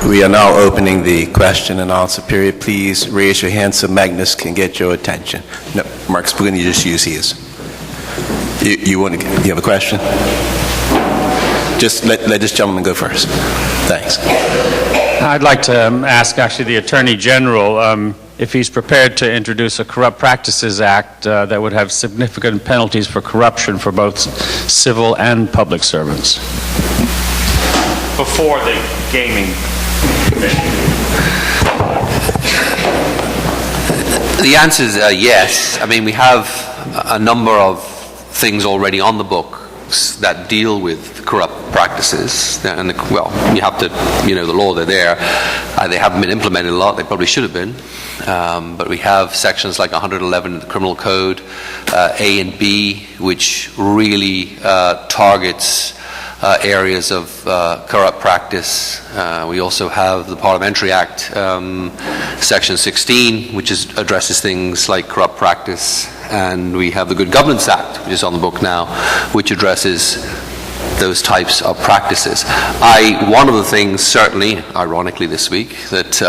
We are now opening the question and answer period. Please raise your hand so Magnus can get your attention. No, Mark Spooner, you just use his. You have a question? Just let this gentleman go first. Thanks. I'd like to ask actually the Attorney General if he's prepared to introduce a Corrupt Practices Act that would have significant penalties for corruption for both civil and public servants. Before the gaming commission. The answer is yes. I mean, we have a number of things already on the books that deal with corrupt practices. And, well, you have to, the law, they're there. They haven't been implemented a lot. They probably should have been. But we have sections like 111 of the Criminal Code, A and B, which really targets areas of corrupt practice. We also have the Parliamentary Act, Section 16, which addresses things like corrupt practice. And we have the Good Governance Act, which is on the book now, which addresses those types of practices. One of the things, certainly, ironically this week, that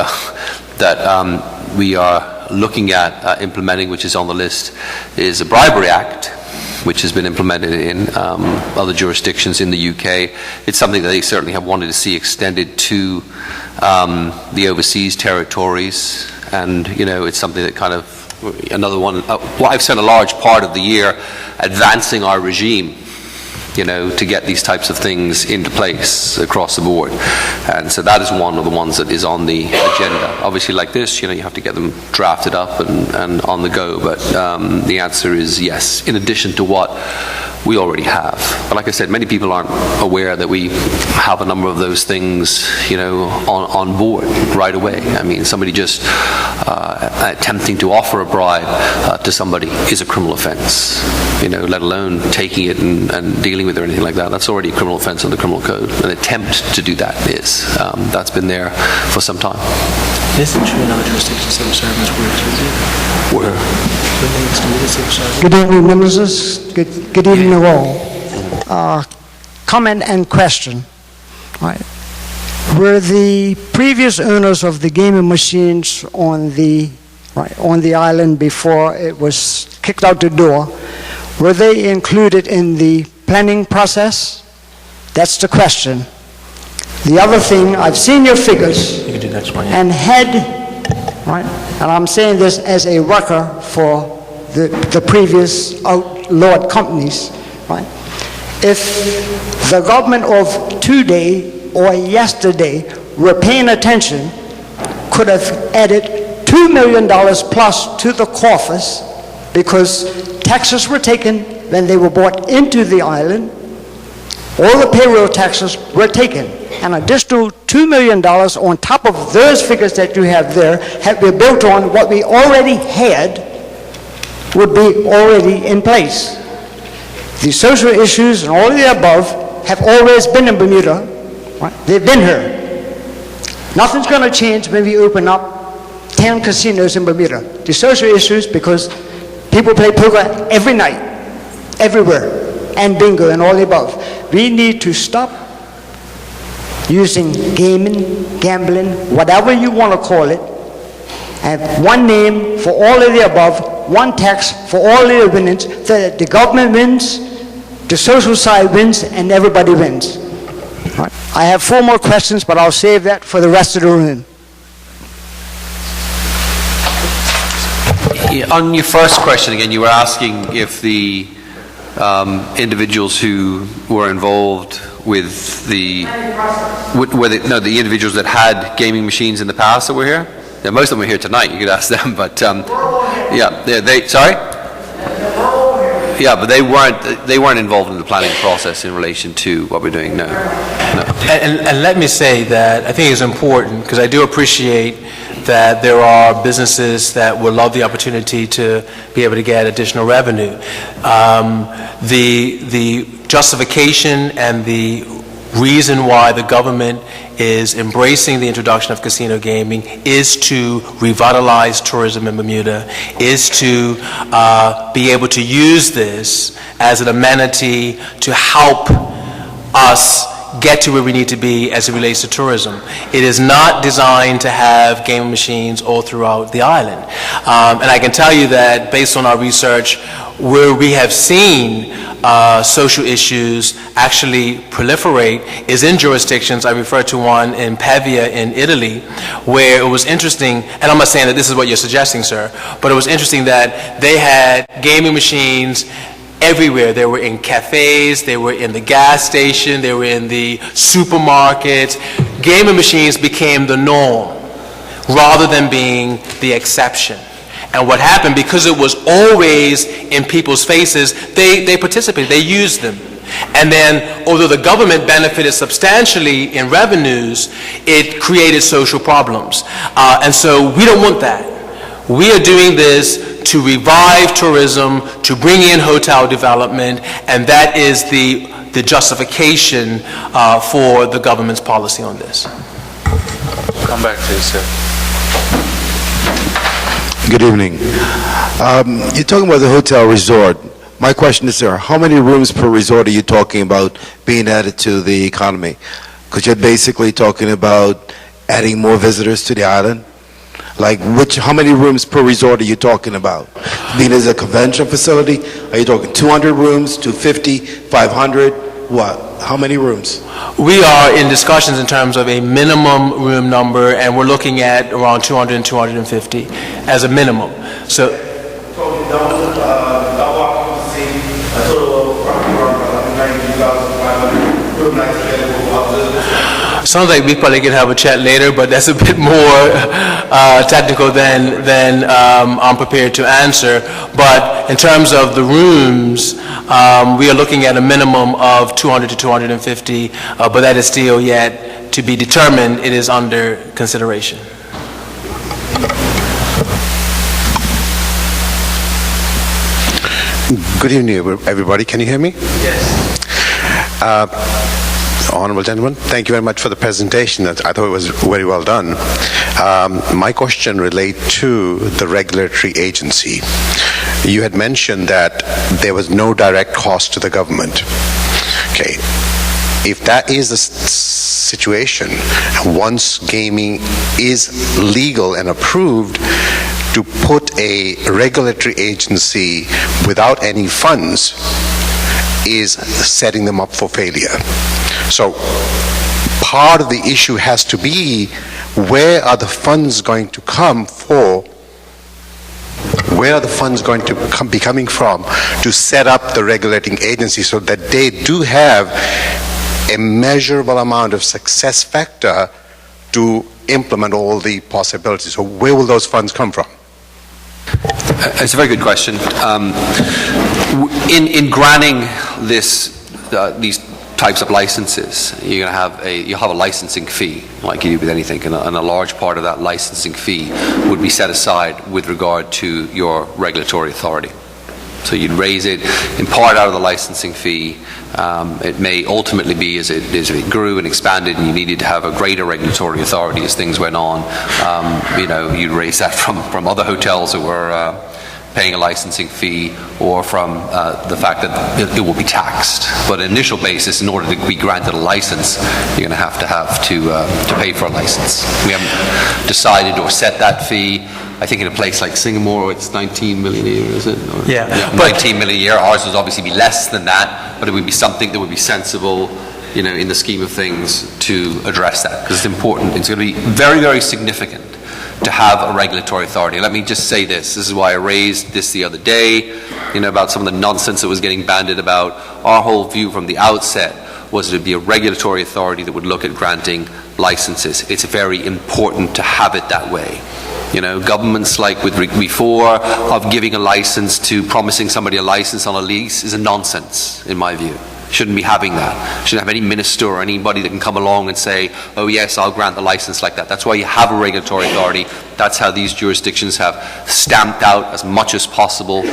we are looking at implementing, which is on the list, is a Bribery Act, which has been implemented in other jurisdictions in the UK. It's something that they certainly have wanted to see extended to the overseas territories, and it's something that kind of another one. I've spent a large part of the year advancing our regime, to get these types of things into place across the board. And so that is one of the ones that is on the agenda. Obviously, like this, you have to get them drafted up and on the go. But the answer is yes, in addition to what we already have. But like I said, many people aren't aware that we have a number of those things, on board right away. I mean, somebody just attempting to offer a bribe to somebody is a criminal offense, let alone taking it and dealing with it or anything like that. That's already a criminal offense under the Criminal Code. An attempt to do that is. That's been there for some time. Isn't true in other jurisdictions civil servants were Where? Good evening, ministers. Good evening, all. Comment and question. Right. Were the previous owners of the gaming machines on the island before it was kicked out the door, were they included in the planning process? That's the question. The other thing, I've seen your figures, you can do next one, and right, and I'm saying this as a worker for the previous outlawed companies, right? If the government of today or yesterday were paying attention, could have added $2 million plus to the coffers, because taxes were taken when they were brought into the island. All the payroll taxes were taken. An additional $2 million on top of those figures that you have there have been built on what we already had, would be already in place. The social issues and all of the above have always been in Bermuda. Right? They've been here. Nothing's going to change when we open up 10 casinos in Bermuda. The social issues, because people play poker every night, everywhere, and bingo and all the above. We need to stop using gaming, gambling, whatever you want to call it, and one name for all of the above, one tax for all of the winnings, so that the government wins, the social side wins, and everybody wins. Right. I have 4 more questions, but I'll save that for the rest of the room. On your first question, again, you were asking if the individuals who were involved with the individuals that had gaming machines in the past that were here. Yeah, most of them were here tonight. You could ask them, but but they weren't involved in the planning process in relation to what we're doing. No. And let me say that I think it's important, because I do appreciate that there are businesses that would love the opportunity to be able to get additional revenue. The justification and the reason why the government is embracing the introduction of casino gaming is to revitalize tourism in Bermuda, is to be able to use this as an amenity to help us get to where we need to be as it relates to tourism. It is not designed to have gaming machines all throughout the island. And I can tell you that based on our research, where we have seen social issues actually proliferate is in jurisdictions. I referred to one in Pavia in Italy, where it was interesting, and I'm not saying that this is what you're suggesting, sir, but it was interesting that they had gaming machines everywhere. They were in cafes, they were in the gas station, they were in the supermarkets. Gaming machines became the norm rather than being the exception. And what happened, because it was always in people's faces, they participated, they used them. And then, although the government benefited substantially in revenues, it created social problems. And so we don't want that. We are doing this to revive tourism, to bring in hotel development, and that is the justification for the government's policy on this. Come back, please, sir. Good evening. You're talking about the hotel resort. My question is, sir, how many rooms per resort are you talking about being added to the economy? Because you're basically talking about adding more visitors to the island. Like, how many rooms per resort are you talking about? Being as a convention facility, are you talking 200 rooms, 250, 500? What? How many rooms? We are in discussions in terms of a minimum room number, and we're looking at around 200 and 250 as a minimum. So, sounds like we probably can have a chat later, but that's a bit more technical than I'm prepared to answer. But in terms of the rooms, we are looking at a minimum of 200 to 250, but that is still yet to be determined. It is under consideration. Good evening, everybody. Can you hear me? Yes. Honorable gentleman, thank you very much for the presentation. I thought it was very well done. My question relates to the regulatory agency. You had mentioned that there was no direct cost to the government. Okay. If that is the situation, once gaming is legal and approved, to put a regulatory agency without any funds is setting them up for failure. So part of the issue has to be, where are the funds going to come for? Where are the funds going to be coming from to set up the regulating agency so that they do have a measurable amount of success factor to implement all the possibilities? So where will those funds come from? It's a very good question. In granting these types of licenses, you'll have a licensing fee, like you do with anything, and a large part of that licensing fee would be set aside with regard to your regulatory authority. So you'd raise it in part out of the licensing fee. It may ultimately be, as it grew and expanded and you needed to have a greater regulatory authority as things went on, you'd raise that from other hotels that were paying a licensing fee, or from the fact that it will be taxed. But on an initial basis, in order to be granted a license, you're going to have to pay for a license. We haven't decided or set that fee. I think in a place like Singapore, it's 19 million a year, is it? Yeah. 19 million a year. Ours would obviously be less than that, but it would be something that would be sensible, in the scheme of things, to address that, because it's important. It's going to be very, very significant to have a regulatory authority. Let me just say this. This is why I raised this the other day, about some of the nonsense that was getting bandied about. Our whole view from the outset was it would be a regulatory authority that would look at granting licenses. It's very important to have it that way. Governments, like with before, of giving a license to promising somebody a license on a lease is a nonsense, in my view. Shouldn't be having that. Shouldn't have any minister or anybody that can come along and say, oh yes, I'll grant the license like that. That's why you have a regulatory authority. That's how these jurisdictions have stamped out as much as possible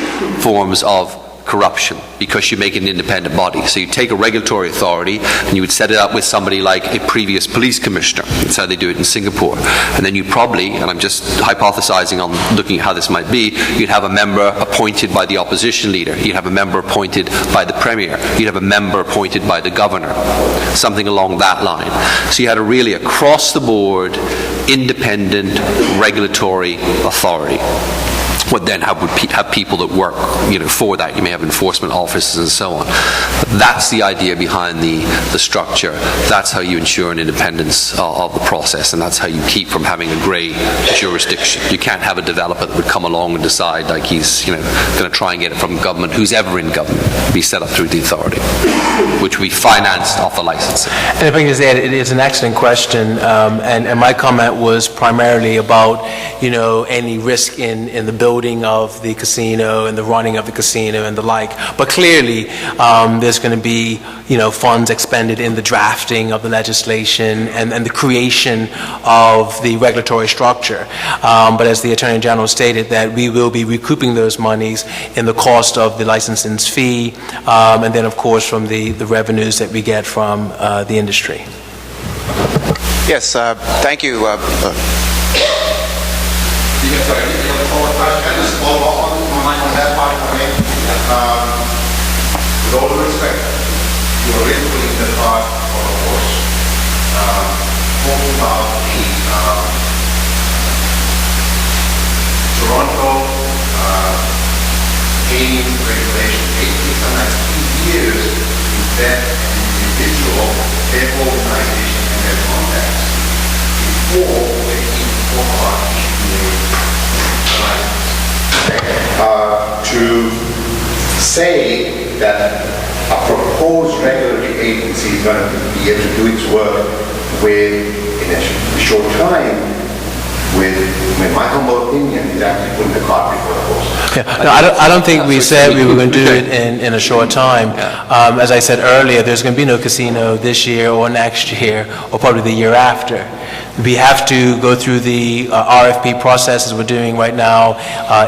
forms of corruption because you make it an independent body. So you take a regulatory authority and you would set it up with somebody like a previous police commissioner. That's how they do it in Singapore. And then you probably, and I'm just hypothesizing on looking at how this might be, you'd have a member appointed by the opposition leader. You'd have a member appointed by the premier. You'd have a member appointed by the governor. Something along that line. So you had a really across-the-board, independent regulatory authority. Would then have people that work, for that. You may have enforcement officers and so on. But that's the idea behind the structure. That's how you ensure an independence of the process, and that's how you keep from having a grey jurisdiction. You can't have a developer that would come along and decide like he's, going to try and get it from government, who's ever in government, be set up through the authority, which we financed off the licensing. And if I can just add, it is an excellent question, and my comment was primarily about, any risk in the building of the casino and the running of the casino and the like. But clearly, there's going to be, funds expended in the drafting of the legislation and the creation of the regulatory structure. But as the Attorney General stated, that we will be recouping those monies in the cost of the licensing fee, and then, of course, from the revenues that we get from the industry. Yes, thank you. With all due respect, you are really putting the cart on a horse. Talking about the Toronto gaming regulation, it takes sometimes 2 years to vet an individual, their organization, and their contacts before they even talk about issuing a license. To say that a proposed regulatory agency is going to be able to do its work in a short time, in my humble opinion, is actually putting the cart before the horse. Yeah. No, I don't think we said we were going to do it in a short time. As I said earlier, there's going to be no casino this year or next year or probably the year after. We have to go through the RFP processes we're doing right now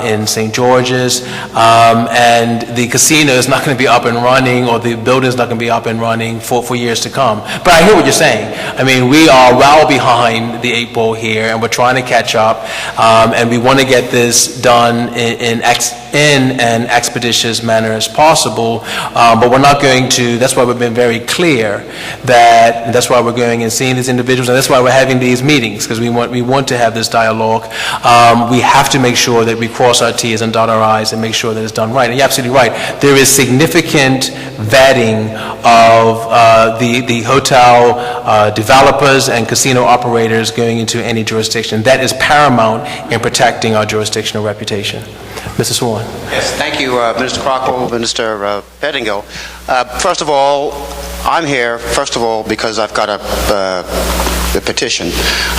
in St. George's, and the casino is not going to be up and running, or the building is not going to be up and running for years to come. But I hear what you're saying. I mean, we are well behind the 8 ball here, and we're trying to catch up, and we want to get this done in an expeditious manner as possible, but we're not going to. That's why we've been very clear that's why we're going and seeing these individuals, and that's why we're having these meetings, because we want to have this dialogue. We have to make sure that we cross our T's and dot our I's and make sure that it's done right. And you're absolutely right. There is significant vetting of the hotel developers and casino operators going into any jurisdiction. That is paramount in protecting our jurisdictional reputation. Mr. Swan. Yes, thank you, Minister Crockle, Minister Pettingill. First of all, I'm here, because I've got a petition,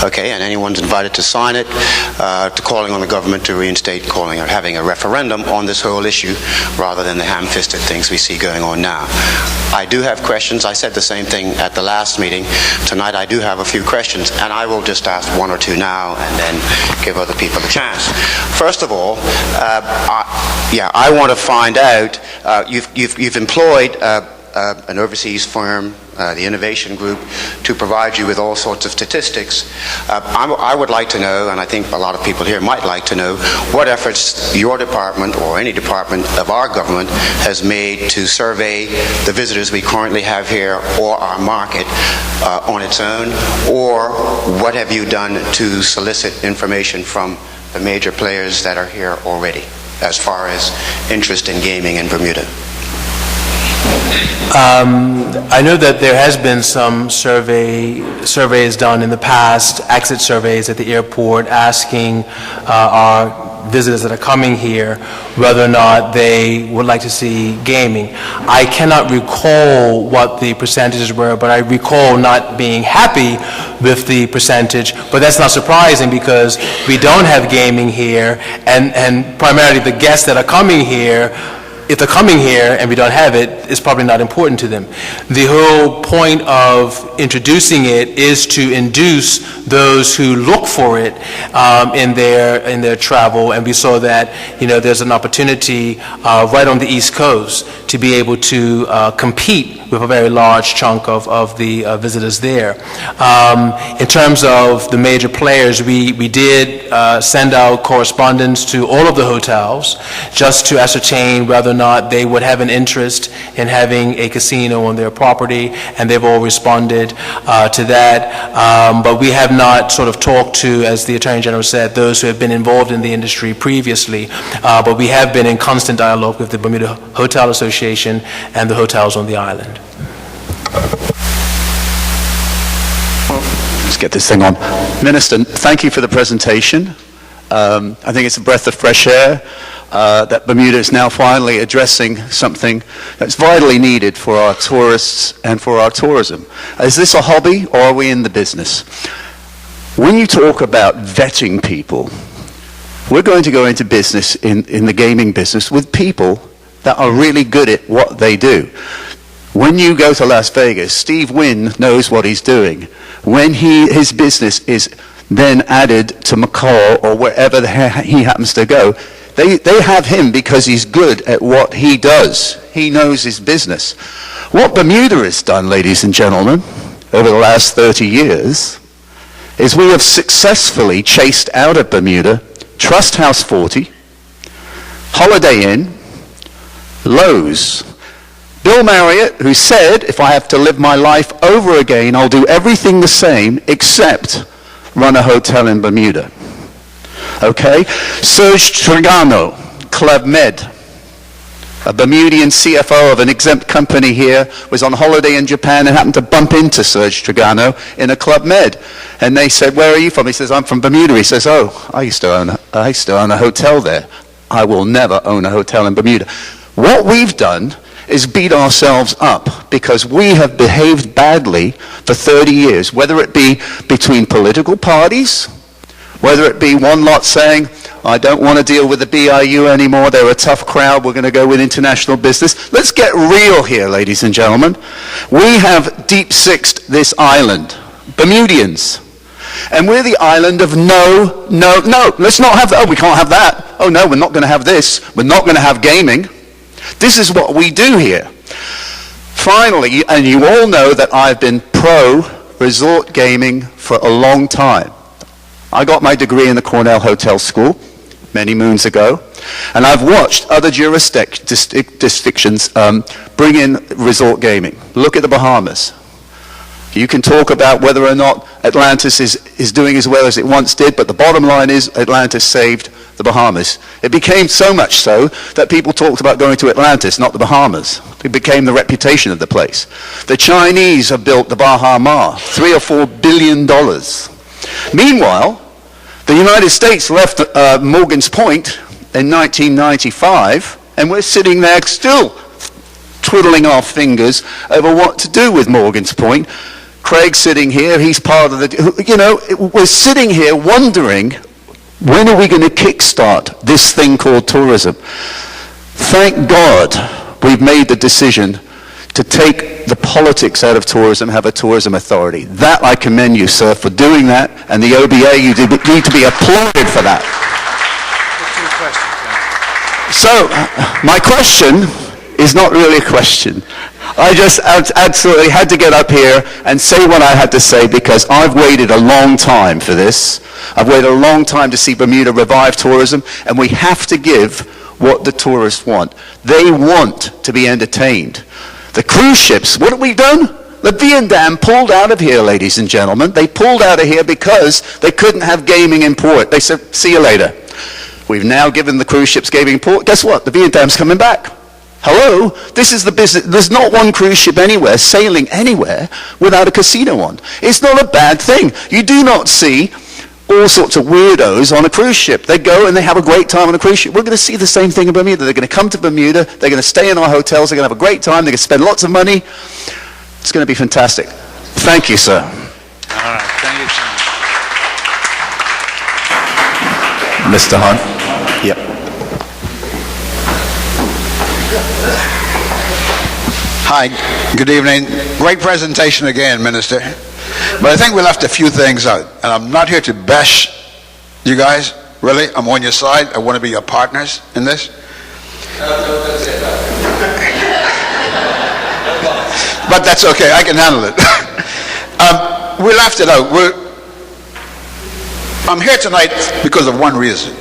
okay, and anyone's invited to sign it, to calling on the government to reinstate having a referendum on this whole issue, rather than the ham-fisted things we see going on now. I do have questions. I said the same thing at the last meeting. Tonight I do have a few questions, and I will just ask 1 or 2 now and then give other people a chance. First of all, I want to find out, you've employed an overseas firm, the Innovation Group, to provide you with all sorts of statistics. I would like to know, and I think a lot of people here might like to know, what efforts your department or any department of our government has made to survey the visitors we currently have here or our market on its own, or what have you done to solicit information from the major players that are here already as far as interest in gaming in Bermuda? I know that there has been some surveys done in the past, exit surveys at the airport, asking our visitors that are coming here whether or not they would like to see gaming. I cannot recall what the percentages were, but I recall not being happy with the percentage, but that's not surprising because we don't have gaming here, and primarily the guests that are coming here if they're coming here and we don't have it, it's probably not important to them. The whole point of introducing it is to induce those who look for it in their travel, and we saw that, you know, there's an opportunity right on the East Coast to be able to compete with a very large chunk of the visitors there. In terms of the major players, we did send out correspondence to all of the hotels just to ascertain whether or not they would have an interest in having a casino on their property, and they've all responded to that. But we have not sort of talked to, as the Attorney General said, those who have been involved in the industry previously, but we have been in constant dialogue with the Bermuda Hotel Association and the hotels on the island. Let's get this thing on. Minister, thank you for the presentation. I think it's a breath of fresh air that Bermuda is now finally addressing something that's vitally needed for our tourists and for our tourism. Is this a hobby, or are we in the business? When you talk about vetting people, we're going to go into business in the gaming business with people that are really good at what they do. When you go to Las Vegas, Steve Wynn knows what he's doing. When his business is then added to McCall or wherever he happens to go, they have him because he's good at what he does. He knows his business. What Bermuda has done, ladies and gentlemen, over the last 30 years, is we have successfully chased out of Bermuda Trust House 40, Holiday Inn, Lowe's, Bill Marriott, who said, if I have to live my life over again, I'll do everything the same except run a hotel in Bermuda. Okay? Serge Trigano, Club Med, a Bermudian CFO of an exempt company here, was on holiday in Japan and happened to bump into Serge Trigano in a Club Med. And they said, where are you from? He says, I'm from Bermuda. He says, oh, I used to own a hotel there. I will never own a hotel in Bermuda. What we've done is beat ourselves up because we have behaved badly for 30 years, whether it be between political parties, whether it be one lot saying, I don't want to deal with the BIU anymore, they're a tough crowd, we're going to go with international business. Let's get real here, ladies and gentlemen. We have deep-sixed this island, Bermudians. And we're the island of no, no, no. Let's not have that. Oh, we can't have that. Oh, no, we're not going to have this. We're not going to have gaming. This is what we do here. Finally, and you all know that I've been pro-resort gaming for a long time. I got my degree in the Cornell Hotel School many moons ago, and I've watched other jurisdictions bring in resort gaming. Look at the Bahamas. You can talk about whether or not Atlantis is doing as well as it once did, but the bottom line is Atlantis saved the Bahamas. It became so much so that people talked about going to Atlantis, not the Bahamas. It became the reputation of the place. The Chinese have built the Baha Ma, $3 or $4 billion. Meanwhile, the United States left Morgan's Point in 1995, and we're sitting there still twiddling our fingers over what to do with Morgan's Point. Craig's sitting here, he's part of the, you know, we're sitting here wondering, when are we going to kickstart this thing called tourism? Thank God we've made the decision to take the politics out of tourism, have a tourism authority. That I commend you, sir, for doing that, and the OBA, you need to be applauded for that. So, my question is not really a question. I just absolutely had to get up here and say what I had to say because I've waited a long time for this. I've waited a long time to see Bermuda revive tourism, and we have to give what the tourists want. They want to be entertained. The cruise ships, what have we done? The Vietnam pulled out of here, ladies and gentlemen. They pulled out of here because they couldn't have gaming in port. They said, see you later. We've now given the cruise ships gaming in port. Guess what? The Vietnam's coming back. Hello? This is the business. There's not one cruise ship anywhere, sailing anywhere, without a casino on. It's not a bad thing. You do not see all sorts of weirdos on a cruise ship. They go and they have a great time on a cruise ship. We're going to see the same thing in Bermuda. They're going to come to Bermuda. They're going to stay in our hotels. They're going to have a great time. They're going to spend lots of money. It's going to be fantastic. Thank you, sir. All right. Thank you, sir. Mr. Hunt. Yep. Hi, good evening. Great presentation again, Minister. But I think we left a few things out. And I'm not here to bash you guys, really. I'm on your side. I want to be your partners in this. But that's okay. I can handle it. We left it out. I'm here tonight because of one reason.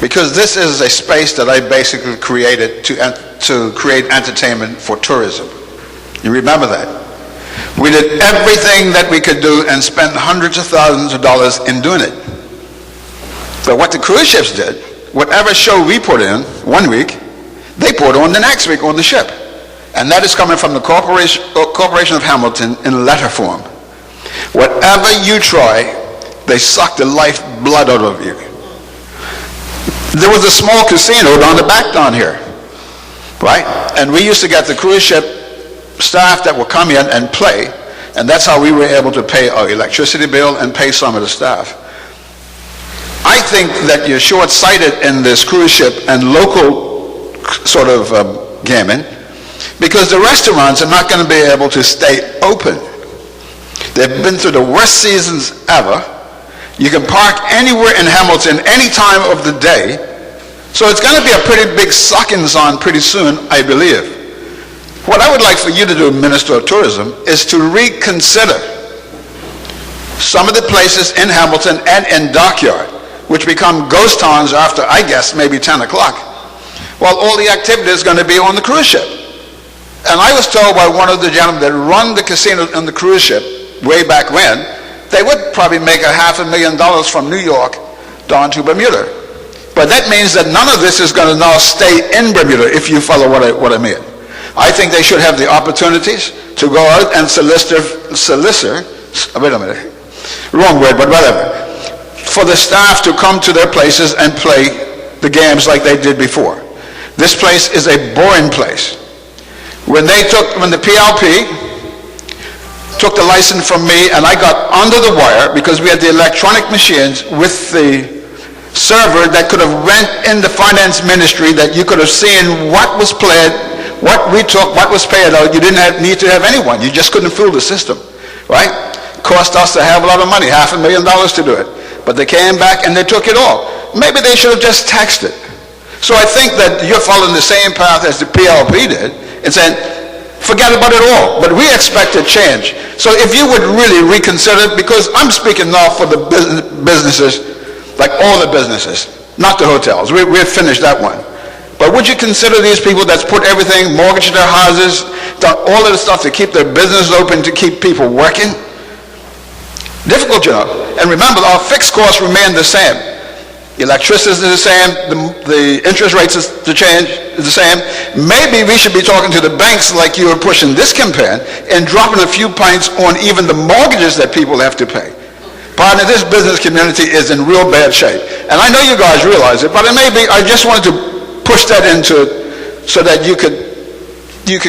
Because this is a space that I basically created to create entertainment for tourism. You remember that? We did everything that we could do and spent hundreds of thousands of dollars in doing it. But what the cruise ships did, whatever show we put in one week, they put on the next week on the ship. And that is coming from the Corporation of Hamilton in letter form. Whatever you try, they suck the lifeblood out of you. There was a small casino down the back down here, right? And we used to get the cruise ship staff that would come in and play, and that's how we were able to pay our electricity bill and pay some of the staff. I think that you're short-sighted in this cruise ship and local sort of gaming, because the restaurants are not going to be able to stay open. They've been through the worst seasons ever. You can park anywhere in Hamilton any time of the day. So it's going to be a pretty big suckings on pretty soon, I believe. What I would like for you to do, Minister of Tourism, is to reconsider some of the places in Hamilton and in Dockyard, which become ghost towns after, I guess, maybe 10 o'clock, while all the activity is going to be on the cruise ship. And I was told by one of the gentlemen that run the casino on the cruise ship way back when, they would probably make $500,000 from New York down to Bermuda. But that means that none of this is going to now stay in Bermuda, if you follow what I mean. I think they should have the opportunities to go out and wait a minute, wrong word, but whatever, for the staff to come to their places and play the games like they did before. This place is a boring place. When the PLP took the license from me, and I got under the wire because we had the electronic machines with the server that could have went in the finance ministry, that you could have seen what was played, what we took, what was paid out. You didn't need to have anyone. You just couldn't fool the system, right? Cost us a hell of a lot of money, $500,000 to do it. But they came back and they took it all. Maybe they should have just taxed it. So I think that you're following the same path as the PLP did and saying, forget about it all. But we expect a change. So if you would really reconsider, because I'm speaking now for the businesses, like all the businesses, not the hotels. We've finished that one. But would you consider these people that's put everything, mortgaged their houses, done all of the stuff to keep their business open, to keep people working? Difficult, you know. And remember, our fixed costs remain the same. Electricity is the same, the interest rates is the same. Maybe we should be talking to the banks like you were pushing this campaign and dropping a few pints on even the mortgages that people have to pay. Partner, this business community is in real bad shape. And I know you guys realize it, but I just wanted to push that into it so that you could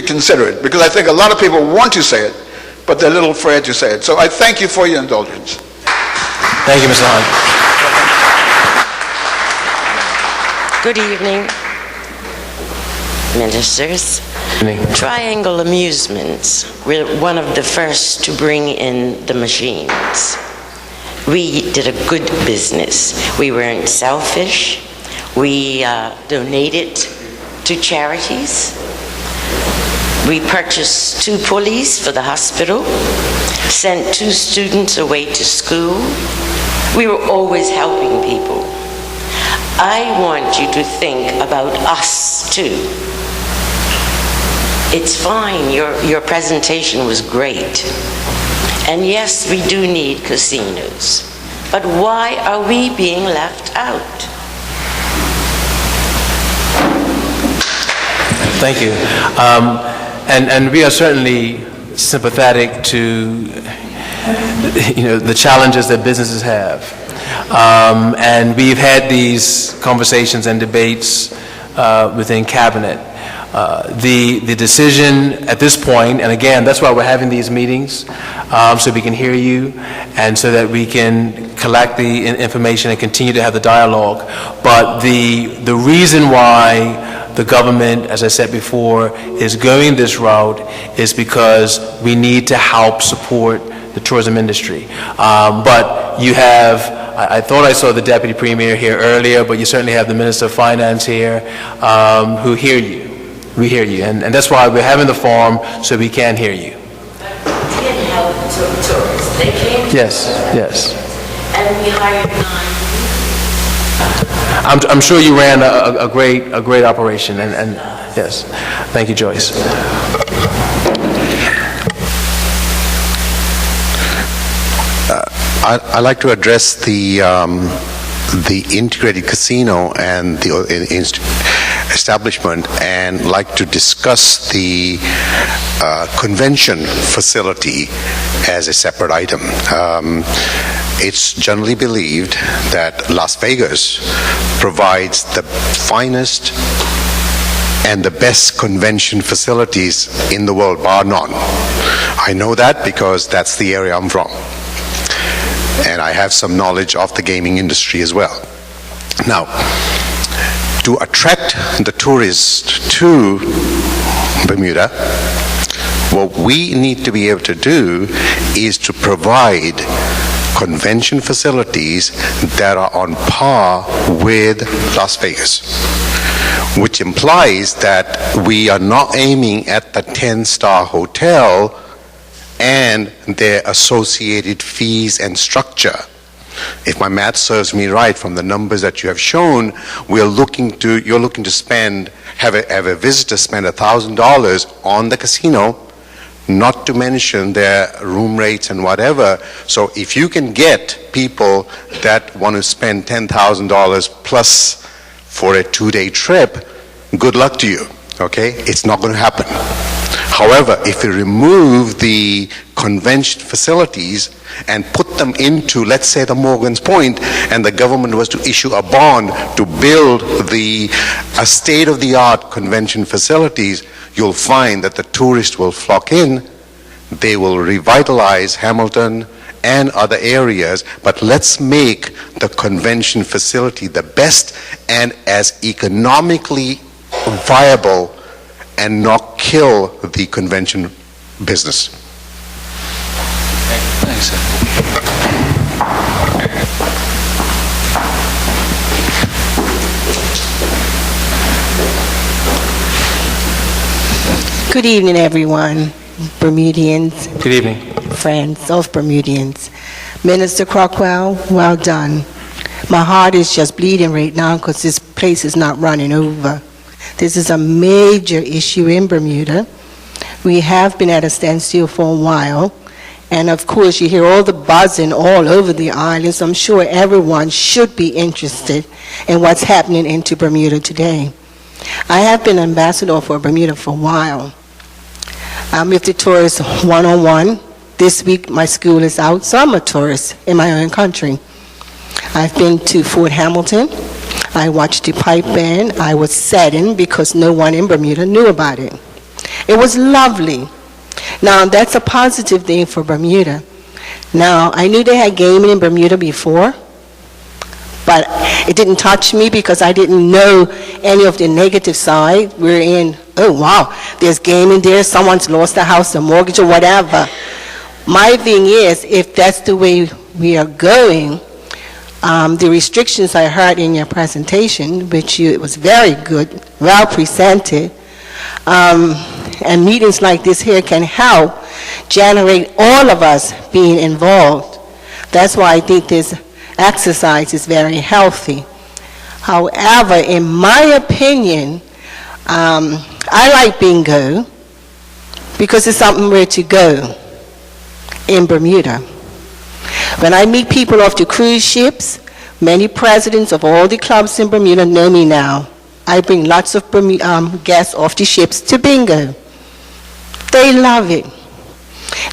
consider it. Because I think a lot of people want to say it, but they're a little afraid to say it. So I thank you for your indulgence. Thank you, Mr. Hunt. Good evening, ministers. Triangle Amusements, we're one of the first to bring in the machines. We did a good business. We weren't selfish. We donated to charities. We purchased 2 pulleys for the hospital, sent 2 students away to school. We were always helping people. I want you to think about us too. It's fine, your presentation was great. And yes, we do need casinos. But why are we being left out? Thank you. And we are certainly sympathetic to the challenges that businesses have. And we've had these conversations and debates within Cabinet. The decision at this point, and again, that's why we're having these meetings, so we can hear you and so that we can collect the information and continue to have the dialogue. But the reason why the government, as I said before, is going this route is because we need to help support the tourism industry. But you have, I thought I saw the Deputy Premier here earlier, but you certainly have the Minister of Finance here who hear you. We hear you, and that's why we're having the forum, so we can hear you. Didn't help tourists. They came to Yes, yes. and we hired 9. I'm sure you ran a great operation, and yes. Thank you, Joyce. I'd like to address the integrated casino and the establishment, and like to discuss the convention facility as a separate item. It's generally believed that Las Vegas provides the finest and the best convention facilities in the world, bar none. I know that because that's the area I'm from. And I have some knowledge of the gaming industry as well. Now, to attract the tourists to Bermuda, what we need to be able to do is to provide convention facilities that are on par with Las Vegas, which implies that we are not aiming at the 10-star hotel and their associated fees and structure. If my math serves me right from the numbers that you have shown, you're looking to spend, have a visitor spend $1,000 on the casino, not to mention their room rates and whatever. So if you can get people that want to spend $10,000 plus for a 2-day trip, good luck to you, okay? It's not going to happen. However, if you remove the convention facilities and put them into, let's say, the Morgan's Point, and the government was to issue a bond to build a state-of-the-art convention facilities, you'll find that the tourists will flock in. They will revitalize Hamilton and other areas, but let's make the convention facility the best and as economically viable and not kill the convention business. Thanks, sir. Good evening, everyone. Bermudians, Good evening. friends of Bermudians. Minister Crockwell, well done. My heart is just bleeding right now because this place is not running over. This is a major issue in Bermuda. We have been at a standstill for a while. And of course, you hear all the buzzing all over the islands. I'm sure everyone should be interested in what's happening into Bermuda today. I have been ambassador for Bermuda for a while. I'm with the tourists one-on-one. This week, my school is out, so I'm a tourist in my own country. I've been to Fort Hamilton. I watched the pipe band. I was saddened because no one in Bermuda knew about it. It was lovely. Now, that's a positive thing for Bermuda. Now, I knew they had gaming in Bermuda before, but it didn't touch me because I didn't know any of the negative side. We're in, oh wow, there's gaming there, someone's lost a house, a mortgage, or whatever. My thing is, if that's the way we are going, the restrictions I heard in your presentation, which it was very good, well presented, and meetings like this here can help generate all of us being involved. That's why I think this exercise is very healthy. However, in my opinion, I like bingo because it's something where to go in Bermuda. When I meet people off the cruise ships, many presidents of all the clubs in Bermuda know me now. I bring lots of guests off the ships to bingo. They love it.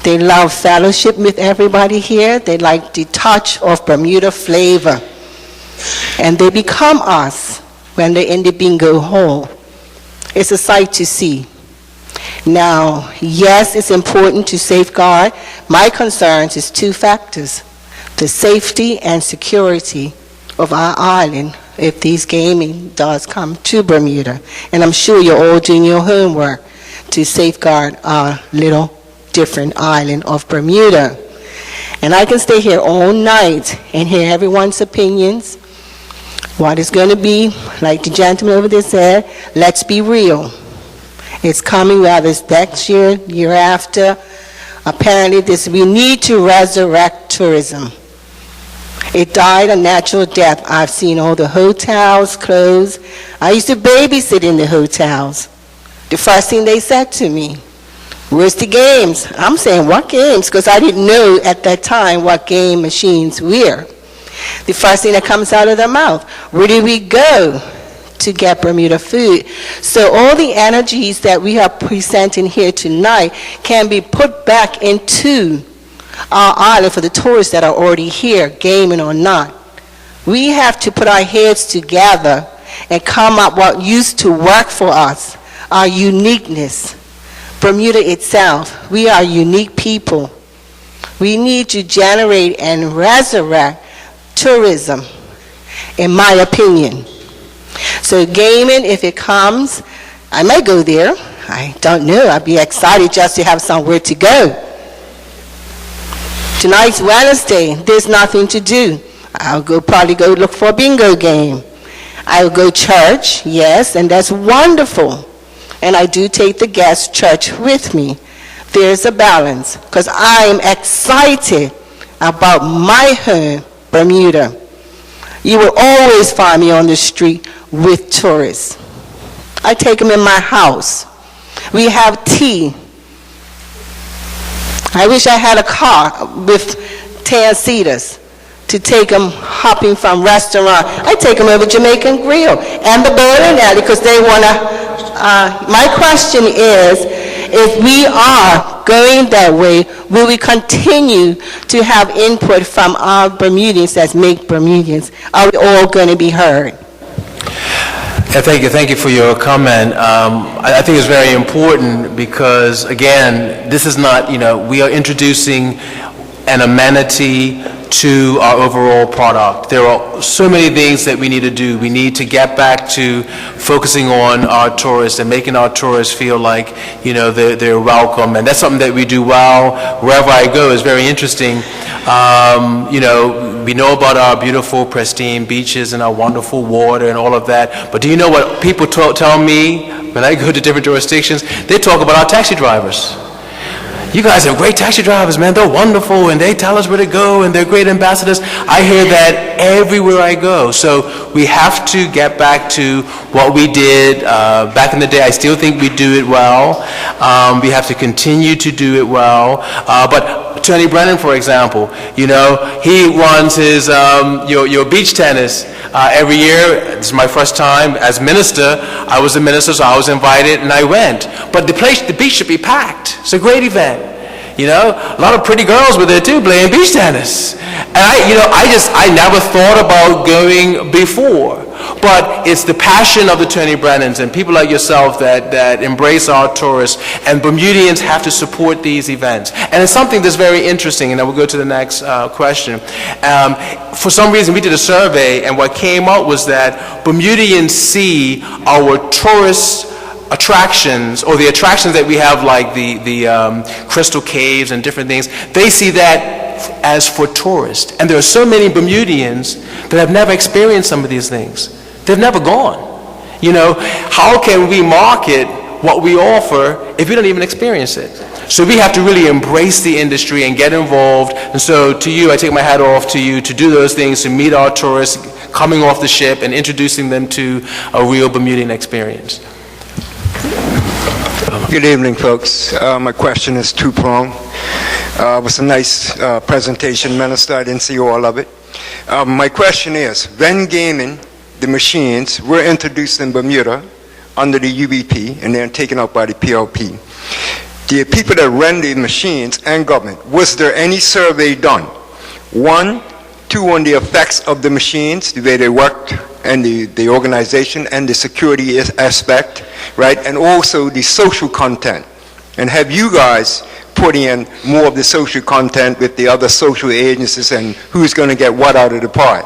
They love fellowship with everybody here. They like the touch of Bermuda flavor. And they become us when they're in the bingo hall. It's a sight to see. Now, yes, it's important to safeguard. My concerns is two factors: the safety and security of our island, if these gaming does come to Bermuda. And I'm sure you're all doing your homework to safeguard our little different island of Bermuda. And I can stay here all night and hear everyone's opinions. What it's going to be, like the gentleman over there said, let's be real. It's coming, whether it's next year, year after. Apparently, we need to resurrect tourism. It died a natural death. I've seen all the hotels close. I used to babysit in the hotels. The first thing they said to me, where's the games? I'm saying, what games? Because I didn't know at that time what game machines were. The first thing that comes out of their mouth, where do we go to get Bermuda food? So all the energies that we are presenting here tonight can be put back into our island for the tourists that are already here, gaming or not. We have to put our heads together and come up what used to work for us, our uniqueness. Bermuda itself, we are unique people. We need to generate and resurrect tourism, in my opinion. So gaming, if it comes, I may go there. I don't know. I'd be excited just to have somewhere to go. Tonight's Wednesday. There's nothing to do. I'll probably go look for a bingo game. I'll go church, yes, and that's wonderful. And I do take the guest church with me. There's a balance, because I'm excited about my home, Bermuda. You will always find me on the street with tourists. I take them in my house. We have tea. I wish I had a car with 10 seaters to take them hopping from restaurant. I take them over Jamaican Grill and the bowling alley because they want to. My question is, if we are going that way, will we continue to have input from our Bermudians that make Bermudians? Are we all going to be heard? Thank you for your comment. I think it's very important because, again, this is not, we are introducing an amenity to our overall product. There are so many things that we need to do. We need to get back to focusing on our tourists and making our tourists feel like, they're welcome. And that's something that we do well. Wherever I go is very interesting. We know about our beautiful, pristine beaches and our wonderful water and all of that. But do you know what people tell me when I go to different jurisdictions? They talk about our taxi drivers. You guys have great taxi drivers, man. They're wonderful, and they tell us where to go, and they're great ambassadors. I hear that everywhere I go. So we have to get back to what we did back in the day. I still think we do it well. We have to continue to do it well. But Attorney Brennan, for example, he runs his your beach tennis every year. This is my first time as minister. I was a minister, so I was invited, and I went. But the beach should be packed. It's a great event. A lot of pretty girls were there too playing beach tennis. And I never thought about going before. But it's the passion of the Attorney Brennans and people like yourself that embrace our tourists, and Bermudians have to support these events. And it's something that's very interesting, and I will go to the next question. For some reason, we did a survey, and what came out was that Bermudians see our tourist attractions, or the attractions that we have, like the crystal caves and different things, they see that as for tourists. And there are so many Bermudians that have never experienced some of these things. They've never gone. How can we market what we offer if we don't even experience it? So we have to really embrace the industry and get involved. And so to you, I take my hat off to you to do those things, to meet our tourists coming off the ship and introducing them to a real Bermudian experience. Good evening, folks. My question is two-pronged. It was a nice presentation, Minister. I didn't see all of it. My question is, when gaming, the machines were introduced in Bermuda under the UBP and then taken out by the PLP, the people that ran the machines and government, was there any survey done? 1, 2, on the effects of the machines, the way they worked, and the organization and the security aspect, right? And also the social content. And have you guys put in more of the social content with the other social agencies and who's going to get what out of the pie?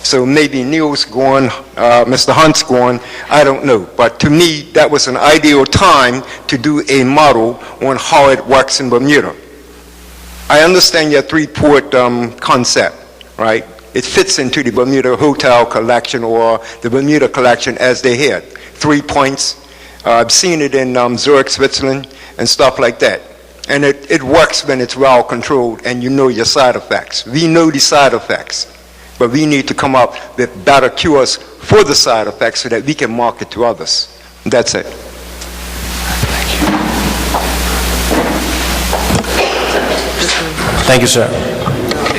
So maybe Neil's going, Mr. Hunt's going, I don't know. But to me, that was an ideal time to do a model on how it works in Bermuda. I understand your three-port concept, right? It fits into the Bermuda Hotel collection or the Bermuda collection as they had. 3 points. I've seen it in Zurich, Switzerland, and stuff like that. And it works when it's well controlled and you know your side effects. We know the side effects, but we need to come up with better cures for the side effects so that we can market to others. That's it. Thank you, sir.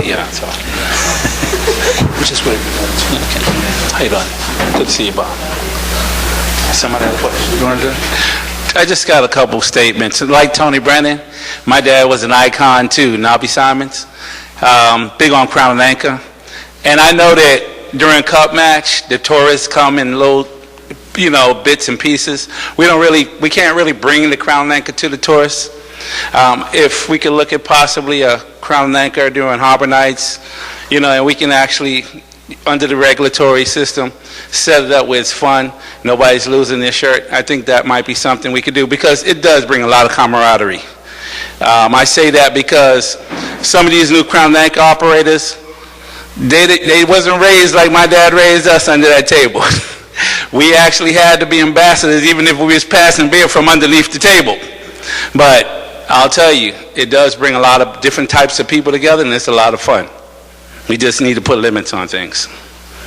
Yeah, that's all. Which is what How you doing? Good to see you, Bob. Somebody have a question? You want to do it? I just got a couple statements. Like Tony Brennan, my dad was an icon too, Nobby Simons, big on Crown and Anchor. And I know that during Cup match, the tourists come in little, bits and pieces. We can't really bring the Crown and Anchor to the tourists. If we could look at possibly a Crown and Anchor during Harbor Nights, and we can actually, under the regulatory system, set it up where it's fun, nobody's losing their shirt. I think that might be something we could do because it does bring a lot of camaraderie. I say that because some of these new Crown and Anchor operators, they wasn't raised like my dad raised us under that table. We actually had to be ambassadors even if we was passing beer from underneath the table. But I'll tell you, it does bring a lot of different types of people together and it's a lot of fun. We just need to put limits on things.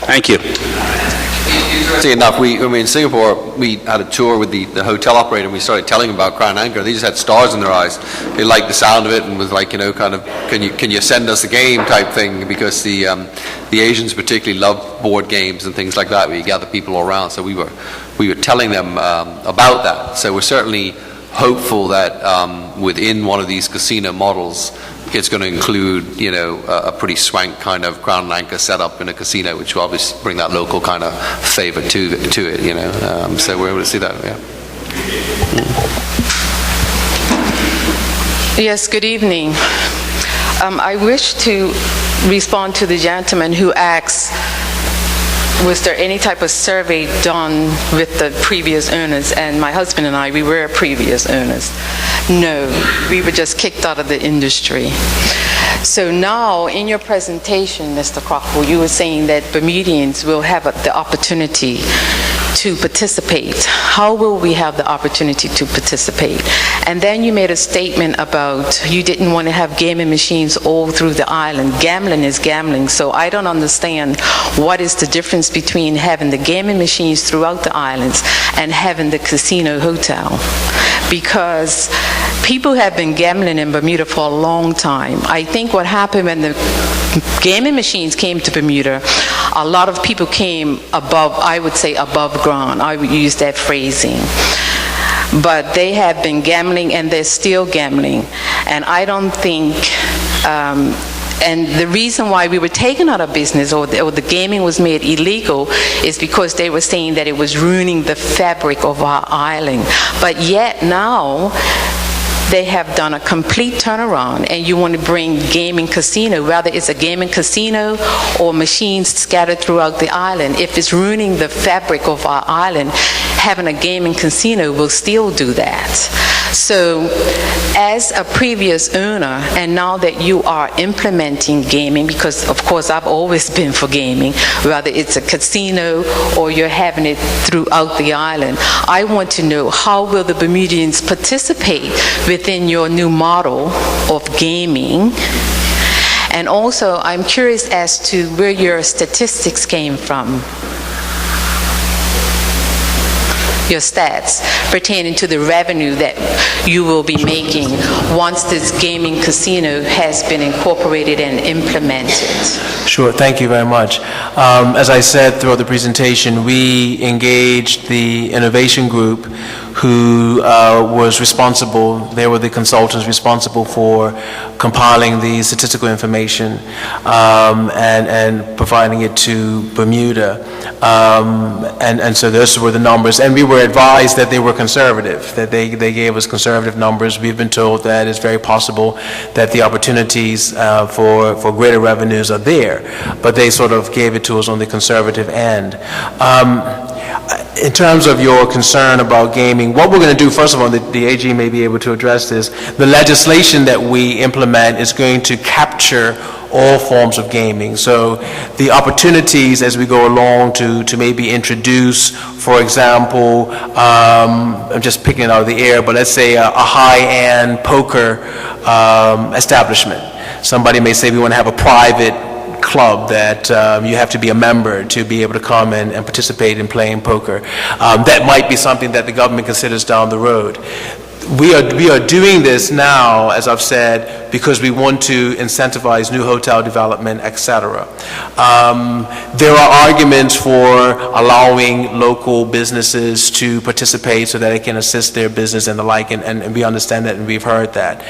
Thank you. Interesting enough, in Singapore, we had a tour with the hotel operator and we started telling them about Crown Anchor. They just had stars in their eyes. They liked the sound of it and was like, kind of, can you send us a game type thing, because the Asians particularly love board games and things like that where you gather people all around. So we were telling them about that. So we're certainly hopeful that within one of these casino models, it's going to include, a pretty swank kind of Crown and Anchor setup in a casino, which will obviously bring that local kind of flavor to it, so we're able to see that, yeah. Yes, good evening. I wish to respond to the gentleman who asked, was there any type of survey done with the previous owners? And my husband and I, we were previous owners. No, we were just kicked out of the industry. So now, in your presentation, Mr. Crockett, you were saying that Bermudians will have the opportunity to participate. How will we have the opportunity to participate? And then you made a statement about you didn't want to have gaming machines all through the island. Gambling is gambling, so I don't understand what is the difference between having the gaming machines throughout the islands and having the casino hotel. Because people have been gambling in Bermuda for a long time. I think what happened when the gaming machines came to Bermuda, a lot of people came above, I would say above ground. I would use that phrasing. But they have been gambling and they're still gambling. And I don't think, and the reason why we were taken out of business or the gaming was made illegal is because they were saying that it was ruining the fabric of our island. But yet now, they have done a complete turnaround, and you want to bring gaming casino, whether it's a gaming casino or machines scattered throughout the island. If it's ruining the fabric of our island, having a gaming casino will still do that. So as a previous owner, and now that you are implementing gaming, because of course I've always been for gaming, whether it's a casino or you're having it throughout the island, I want to know how will the Bermudians participate within your new model of gaming. And also I'm curious as to where your statistics came from. Your stats pertaining to the revenue that you will be making once this gaming casino has been incorporated and implemented. Sure, thank you very much. As I said throughout the presentation, we engaged the innovation group who was responsible, they were the consultants responsible for compiling the statistical information and providing it to Bermuda. And so those were the numbers. And we were advised that they were conservative, that they gave us conservative numbers. We've been told that it's very possible that the opportunities for greater revenues are there, but they sort of gave it to us on the conservative end. In terms of your concern about gaming, what we're going to do, first of all, the AG may be able to address this, the legislation that we implement is going to capture all forms of gaming. So the opportunities as we go along to maybe introduce, for example, I'm just picking it out of the air, but let's say a high-end poker establishment. Somebody may say we want to have a private club that you have to be a member to be able to come and participate in playing poker. That might be something that the government considers down the road. We are doing this now, as I've said, because we want to incentivize new hotel development, etc. There are arguments for allowing local businesses to participate so that they can assist their business and the like, and we understand that and we've heard that.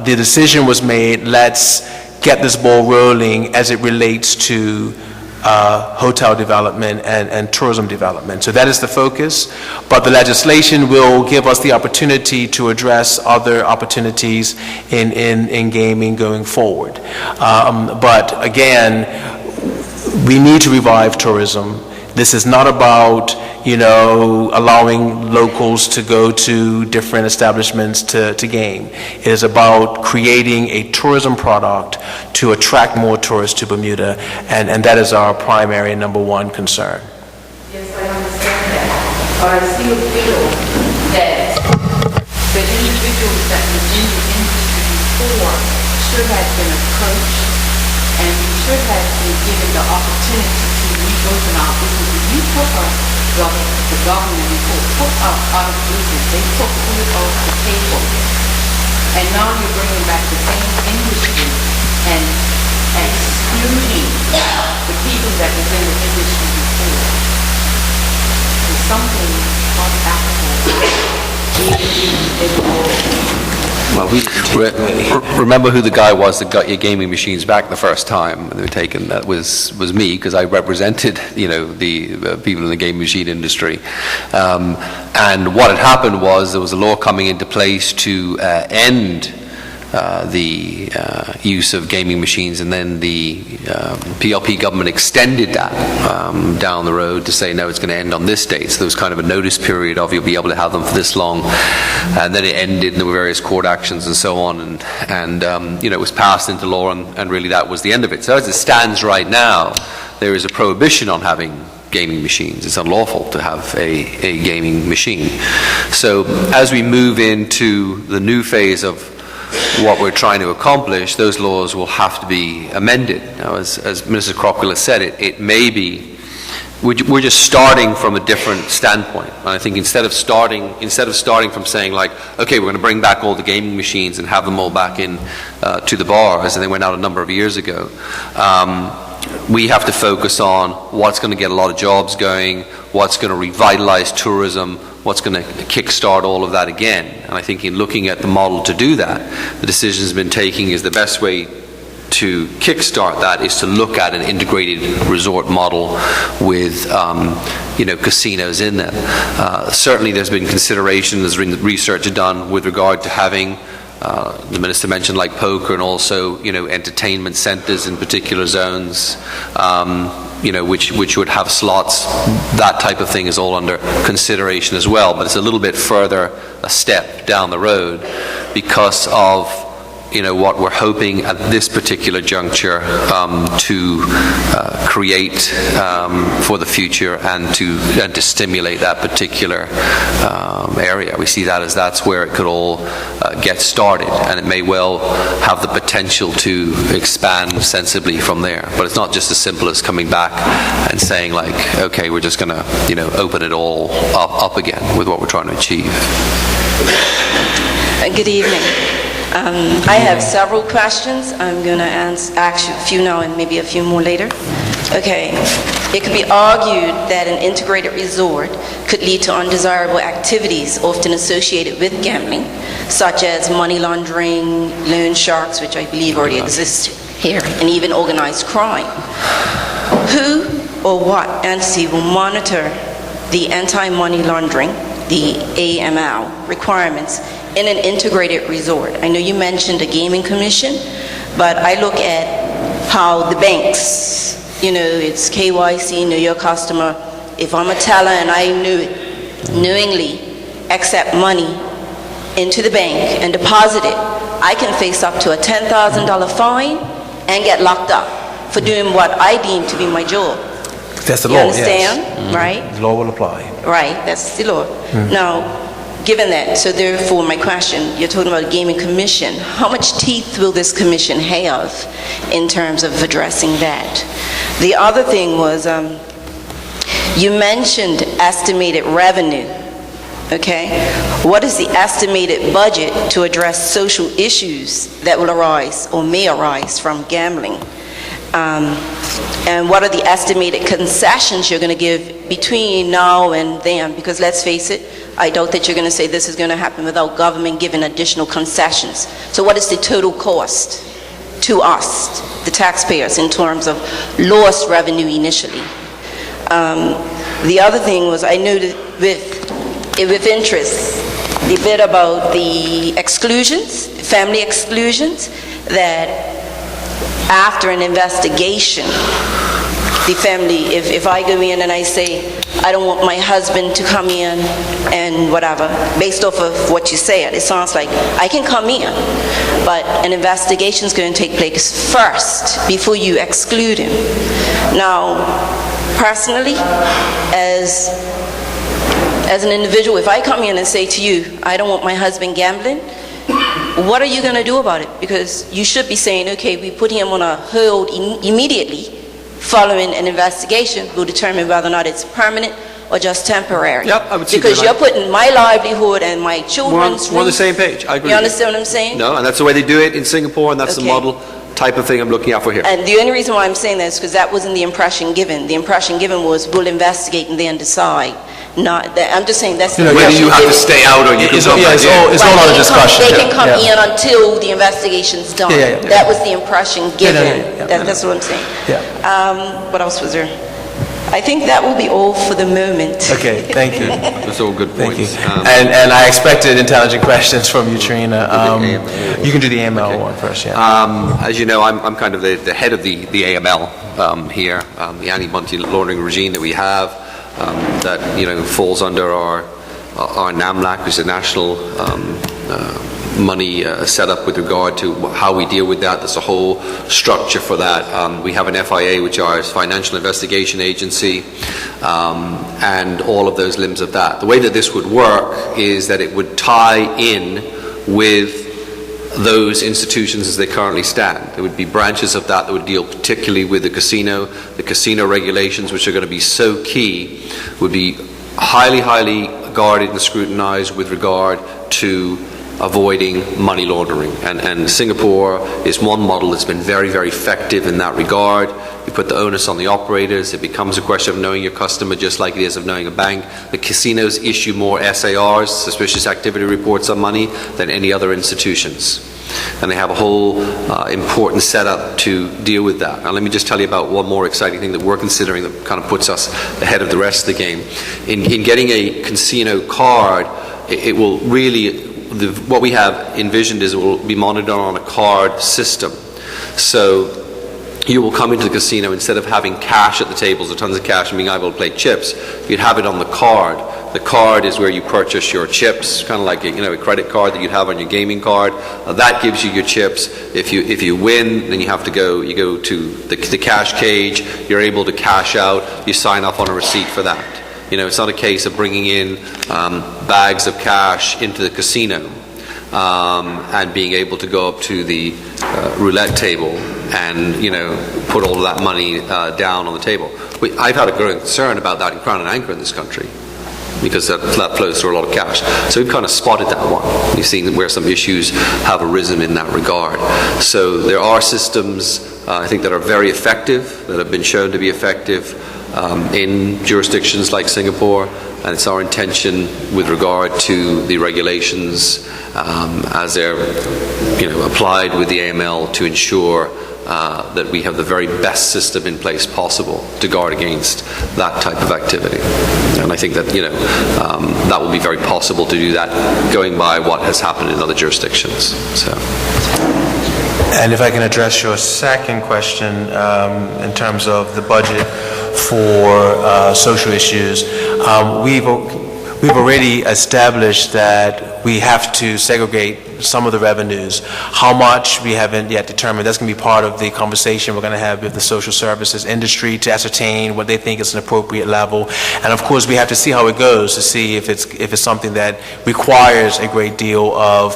The decision was made, let's get this ball rolling as it relates to hotel development and tourism development. So that is the focus, but the legislation will give us the opportunity to address other opportunities in gaming going forward. But again, we need to revive tourism. This is not about, allowing locals to go to different establishments to game. It is about creating a tourism product to attract more tourists to Bermuda, and that is our primary and number one concern. Yes, I understand that, but I still feel that the individuals that were in the industry before should have been approached, and we should have been given the opportunity to reopen our business. If you took us, the government took us out of business, they took food off the table, and now you're bringing back the same industry and excluding the people that was in the industry before. There's something unapplicable. Well, remember who the guy was that got your gaming machines back the first time they were taken? That was me, because I represented, the people in the gaming machine industry. And what had happened was there was a law coming into place to end the use of gaming machines, and then the PLP government extended that down the road to say, no, it's going to end on this date. So there was kind of a notice period of you'll be able to have them for this long, and then it ended, and there were various court actions and so on, and it was passed into law, and really that was the end of it. So as it stands right now, there is a prohibition on having gaming machines. It's unlawful to have a gaming machine. So as we move into the new phase of what we're trying to accomplish, those laws will have to be amended. Now, as Mrs. Crockwell has said, it may be, we're just starting from a different standpoint. And I think instead of starting from saying like, okay, we're going to bring back all the gaming machines and have them all back in to the bars, and they went out a number of years ago, we have to focus on what's going to get a lot of jobs going, what's going to revitalize tourism, what's going to kickstart all of that again. And I think in looking at the model to do that, the decision has been taking is the best way to kickstart that is to look at an integrated resort model with casinos in them. Certainly there's been consideration, there's been research done with regard to having the Minister mentioned like poker, and also entertainment centers in particular zones, which would have slots. That type of thing is all under consideration as well, but it's a little bit further a step down the road because of what we're hoping at this particular juncture to create for the future and to stimulate that particular area. We see that as that's where it could all get started, and it may well have the potential to expand sensibly from there. But it's not just as simple as coming back and saying like, okay, we're just going to open it all up again with what we're trying to achieve. Good evening. I have several questions. I'm going to ask you a few now and maybe a few more later. Okay, it could be argued that an integrated resort could lead to undesirable activities often associated with gambling, such as money laundering, loan sharks, which I believe already exist here, and even organized crime. Who or what entity will monitor the anti-money laundering, the AML, requirements in an integrated resort? I know you mentioned a gaming commission, but I look at how the banks, it's KYC, know your customer. If I'm a teller and I knowingly accept money into the bank and deposit it, I can face up to a $10,000 fine and get locked up for doing what I deem to be my job. That's the You law, understand? yes. Right? The law will apply. Right, that's the law. Now, given that, so therefore my question, you're talking about a gaming commission. How much teeth will this commission have in terms of addressing that? The other thing was, you mentioned estimated revenue, okay? What is the estimated budget to address social issues that will arise or may arise from gambling? And what are the estimated concessions you're going to give between now and then? Because let's face it, I doubt that you're going to say this is going to happen without government giving additional concessions. So what is the total cost to us, the taxpayers, in terms of lost revenue initially? The other thing was, I noted with interest the bit about the exclusions, family exclusions, that after an investigation, the family, if I go in and I say, I don't want my husband to come in and whatever, based off of what you said, it sounds like I can come in, but an investigation is going to take place first before you exclude him. Now, personally, as an individual, if I come in and say to you, I don't want my husband gambling, what are you going to do about it? Because you should be saying, okay, we put him on a hold immediately following an investigation. We'll determine whether or not it's permanent or just temporary. Yep, I would see because that. you're putting my livelihood and my children's We're on the same page. I agree. You understand what I'm saying? No, and that's the way they do it in Singapore, and that's the Okay. model type of thing I'm looking out for here. And the only reason why I'm saying that is because that wasn't the impression given. The impression given was we'll investigate and then decide. Not that, I'm just saying that's Whether you have to stay out or you can come back in. It's all on a discussion. They can come Yeah. in until the investigation's done. Yeah. That was the impression given. Yeah. That's what I'm saying. Yeah. What else was there? I think that will be all for the moment. Okay, thank you. That's all good Thank points. you. And I expected intelligent questions from you, Trina. You can do the AML one first, yeah. As you know, I'm kind of the head of the AML here, the anti-money laundering regime that we have, that falls under our NAMLAC, which is a national money setup with regard to how we deal with that. There's a whole structure for that. We have an FIA, which is Financial Investigation Agency, and all of those limbs of that. The way that this would work is that it would tie in with those institutions as they currently stand. There would be branches of that would deal particularly with the casino regulations, which are going to be so key, would be highly, highly guarded and scrutinized with regard to avoiding money laundering. And Singapore is one model that's been very, very effective in that regard. You put the onus on the operators. It becomes a question of knowing your customer just like it is of knowing a bank. The casinos issue more SARs, suspicious activity reports on money, than any other institutions. And they have a whole important setup to deal with that. Now let me just tell you about one more exciting thing that we're considering that kind of puts us ahead of the rest of the game. In getting a casino card, it will really, what we have envisioned is it will be monitored on a card system. So you will come into the casino, instead of having cash at the tables, or tons of cash, and being able to play chips, you'd have it on the card. The card is where you purchase your chips, kind of like a credit card that you'd have on your gaming card. That gives you your chips. If you win, then you go to the cash cage. You're able to cash out. You sign off on a receipt for that. It's not a case of bringing in bags of cash into the casino and being able to go up to the roulette table and put all of that money down on the table. I've had a growing concern about that in Crown and Anchor in this country, because that flows through a lot of cash. So we've kind of spotted that one. We've seen where some issues have arisen in that regard. So there are systems I think that are very effective, that have been shown to be effective in jurisdictions like Singapore, and it's our intention with regard to the regulations as they're applied with the AML to ensure that we have the very best system in place possible to guard against that type of activity. And I think that that will be very possible to do that going by what has happened in other jurisdictions. So. And if I can address your second question in terms of the budget for social issues, we've already established that we have to segregate some of the revenues. How much, we haven't yet determined. That's going to be part of the conversation we're going to have with the social services industry to ascertain what they think is an appropriate level. And of course, we have to see how it goes to see if it's something that requires a great deal of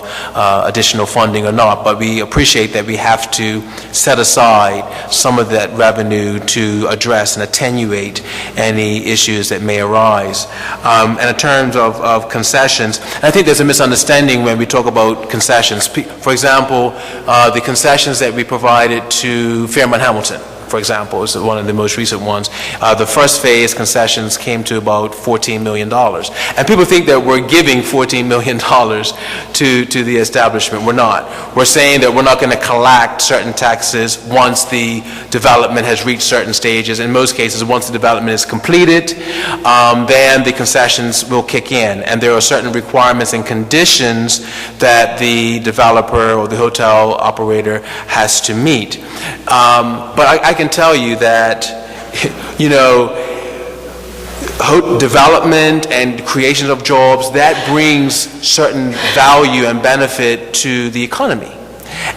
additional funding or not. But we appreciate that we have to set aside some of that revenue to address and attenuate any issues that may arise. And in terms of concessions, I think there's a misunderstanding when we talk about concessions. For example, the concessions that we provided to Fairmont Hamilton, for example, is one of the most recent ones. The first phase concessions came to about $14 million. And people think that we're giving $14 million to the establishment. We're not. We're saying that we're not going to collect certain taxes once the development has reached certain stages. In most cases, once the development is completed, then the concessions will kick in. And there are certain requirements and conditions that the developer or the hotel operator has to meet. But I can tell you that, development and creation of jobs, that brings certain value and benefit to the economy.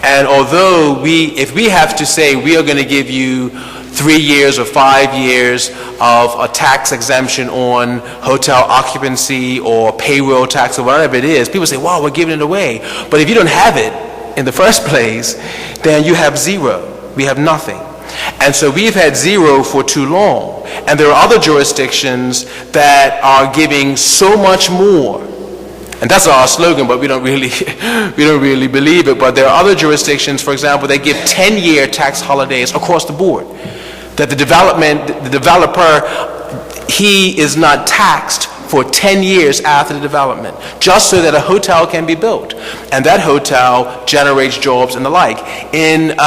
And although if we have to say we are going to give you 3 years or 5 years of a tax exemption on hotel occupancy or payroll tax or whatever it is, people say, wow, we're giving it away. But if you don't have it in the first place, then you have zero. We have nothing. And so we've had zero for too long. And there are other jurisdictions that are giving so much more. And that's our slogan, but we don't really believe it. But there are other jurisdictions, for example, that give 10-year tax holidays across the board. That the developer, he is not taxed for 10 years after the development, just so that a hotel can be built. And that hotel generates jobs and the like. In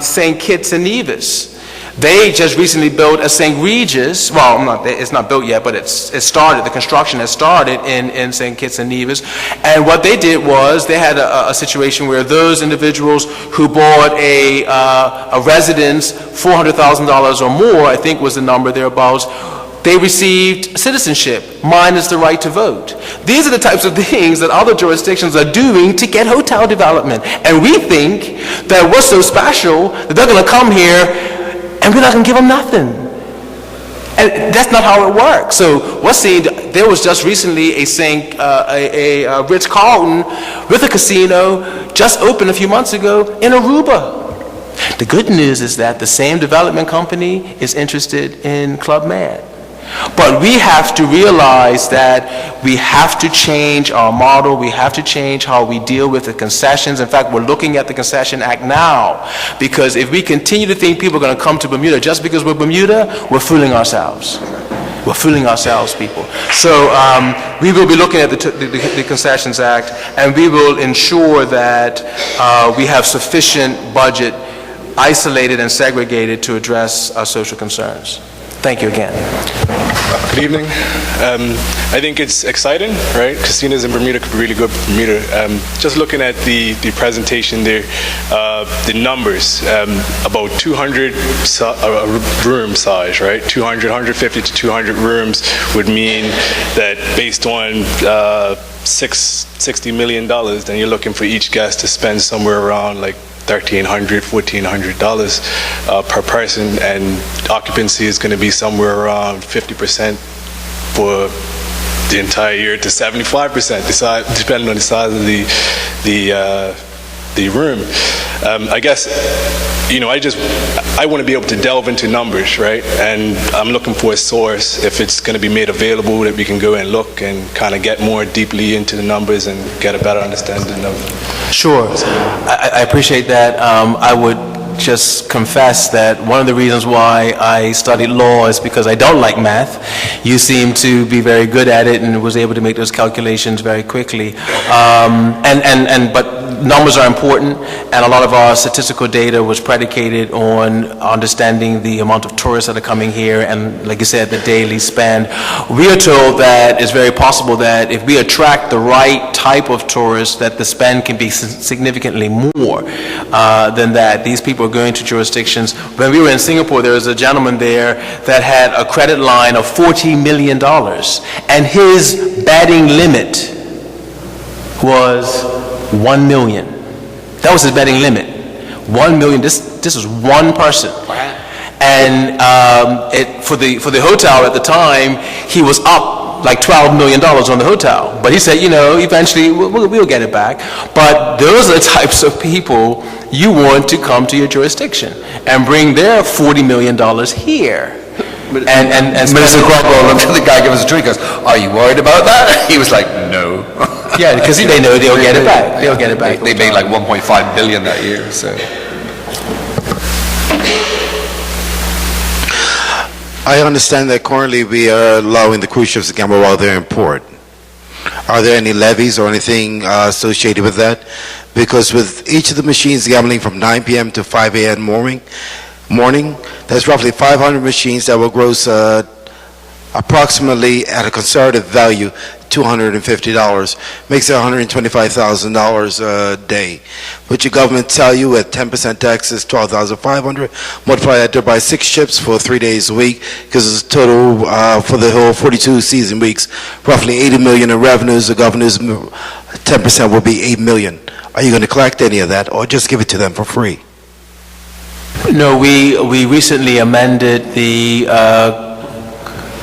St. Kitts and Nevis, they just recently built a St. Regis, it's not built yet, but it started, the construction has started in St. Kitts and Nevis. And what they did was they had a situation where those individuals who bought a residence, $400,000 or more, I think was the number thereabouts, they received citizenship, minus the right to vote. These are the types of things that other jurisdictions are doing to get hotel development. And we think that we're so special that they're going to come here and we're not going to give them nothing. And that's not how it works. So we're seeing, there was just recently a Ritz-Carlton with a casino just opened a few months ago in Aruba. The good news is that the same development company is interested in Club Med. But we have to realize that we have to change our model. We have to change how we deal with the concessions. In fact, we're looking at the Concession Act now, because if we continue to think people are going to come to Bermuda just because we're Bermuda, we're fooling ourselves. We're fooling ourselves, people. So we will be looking at the Concessions Act, and we will ensure that we have sufficient budget isolated and segregated to address our social concerns. Thank you again. Good evening. I think it's exciting, right? Casinos in Bermuda could be really good for Bermuda. Just looking at the presentation there, the numbers, about 200 room size, right? 150 to 200 rooms would mean that based on $60 million, then you're looking for each guest to spend somewhere around like $1,300, $1,400 per person, and occupancy is going to be somewhere around 50% for the entire year to 75%, depending on the size of the room. I guess, I want to be able to delve into numbers, right? And I'm looking for a source, if it's going to be made available, that we can go and look and kind of get more deeply into the numbers and get a better understanding of. Sure. I appreciate that. I would just confess that one of the reasons why I studied law is because I don't like math. You seem to be very good at it and was able to make those calculations very quickly. But numbers are important, and a lot of our statistical data was predicated on understanding the amount of tourists that are coming here and, like you said, the daily spend. We are told that it's very possible that if we attract the right type of tourists, that the spend can be significantly more than that. These people are going to jurisdictions. When we were in Singapore, there was a gentleman there that had a credit line of $40 million, and his batting limit was 1 million. That was his betting limit. 1 million. This is one person. And for the hotel at the time, he was up like $12 million on the hotel. But he said, eventually we'll get it back. But those are the types of people you want to come to your jurisdiction and bring their $40 million here. And Minister Crockwell looked at the guy, gave us a drink, goes, "Are you worried about that?" He was like, "No." Yeah, because they know they'll get it back. They'll get it back. They made like 1.5 billion that year. So I understand that currently we are allowing the cruise ships to gamble while they're in port. Are there any levies or anything associated with that? Because with each of the machines gambling from 9 p.m. to 5 a.m. morning, that's roughly 500 machines that will gross approximately, at a conservative value, $250. Makes it $125,000 a day. Would your government tell you at 10% taxes, $12,500, multiply that by 6 ships for 3 days a week, because it's total for the whole 42 season weeks, roughly $80 million in revenues. The governor's 10% will be $8 million. Are you going to collect any of that, or just give it to them for free? No, we recently amended the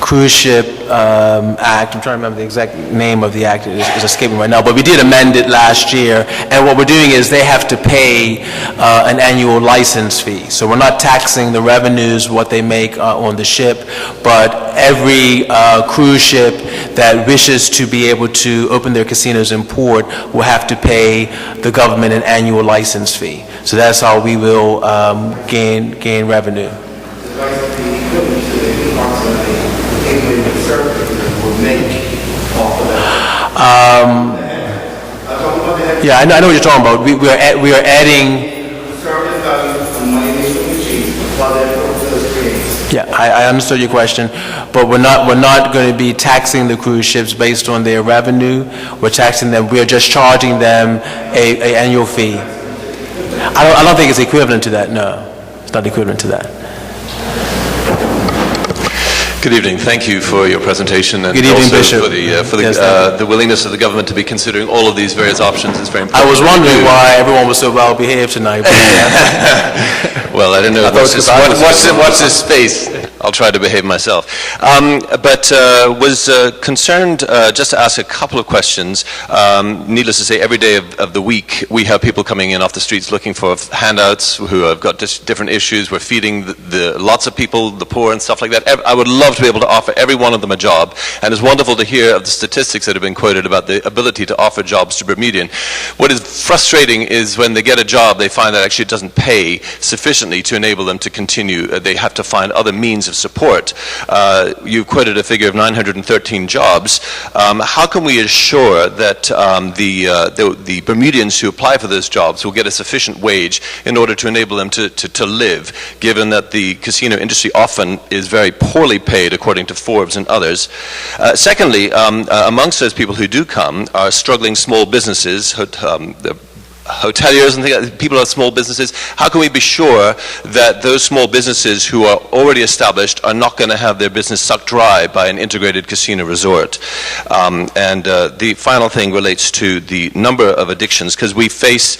Cruise Ship Act. I'm trying to remember the exact name of the act. It's escaping right now. But we did amend it last year. And what we're doing is they have to pay an annual license fee. So we're not taxing the revenues, what they make on the ship, but every cruise ship that wishes to be able to open their casinos in port will have to pay the government an annual license fee. So that's how we will gain revenue. Yeah, I know what you're talking about. We are adding. Yeah, I understood your question, but we're not going to be taxing the cruise ships based on their revenue. We're taxing them. We are just charging them a annual fee. I don't think it's equivalent to that. No, it's not equivalent to that. Good evening. Thank you for your presentation, and Good evening, also Bishop. for the willingness of the government to be considering all of these various options is very important. I was wondering why everyone was so well behaved tonight. Well, I don't know. What's this space? I'll try to behave myself. But was concerned just to ask a couple of questions. Needless to say, every day of the week, we have people coming in off the streets looking for handouts who have got different issues. We're feeding the lots of people, the poor and stuff like that. I would love to be able to offer every one of them a job. And it's wonderful to hear of the statistics that have been quoted about the ability to offer jobs to Bermudian. What is frustrating is when they get a job, they find that actually it doesn't pay sufficiently to enable them to continue. They have to find other means of support. You quoted a figure of 913 jobs. How can we assure that the Bermudians who apply for those jobs will get a sufficient wage in order to enable them to live, given that the casino industry often is very poorly paid, according to Forbes and others? Secondly, amongst those people who do come are struggling small businesses, hoteliers and people who have small businesses. How can we be sure that those small businesses who are already established are not going to have their business sucked dry by an integrated casino resort? And the final thing relates to the number of addictions, because we face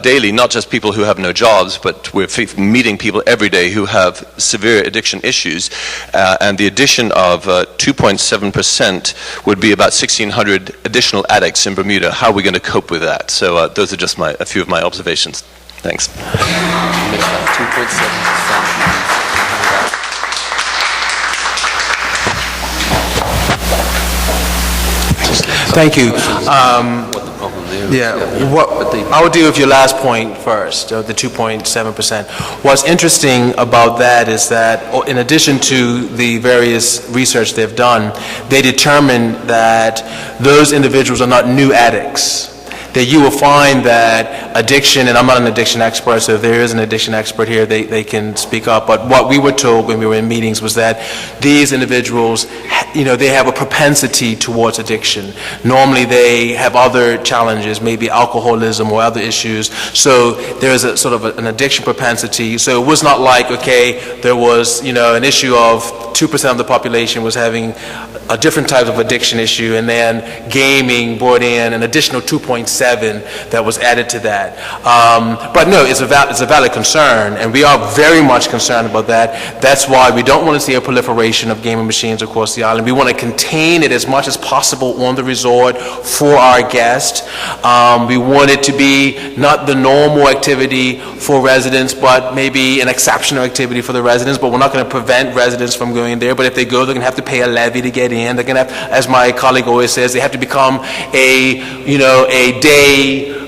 daily not just people who have no jobs, but we're meeting people every day who have severe addiction issues. And the addition of 2.7% would be about 1,600 additional addicts in Bermuda. How are we going to cope with that? So those are just a few of my observations. Thanks. Thank you. there. Yeah, what I would do with your last point first, the 2.7%. What's interesting about that is that in addition to the various research they've done, they determined that those individuals are not new addicts. That you will find that addiction, and I'm not an addiction expert, so if there is an addiction expert here, they can speak up, but what we were told when we were in meetings was that these individuals, they have a propensity towards addiction. Normally they have other challenges, maybe alcoholism or other issues, so there's a sort of an addiction propensity. So it was not like, okay, there was, an issue of 2% of the population was having a different type of addiction issue, and then gaming brought in an additional 2.7 that was added to that. But no, it's a valid concern, and we are very much concerned about that. That's why we don't want to see a proliferation of gaming machines across the island. We want to contain it as much as possible on the resort for our guests. We want it to be not the normal activity for residents, but maybe an exceptional activity for the residents, but we're not going to prevent residents from going there. But if they go, they're going to have to pay a levy to get in. They're going to have, as my colleague always says, they have to become a day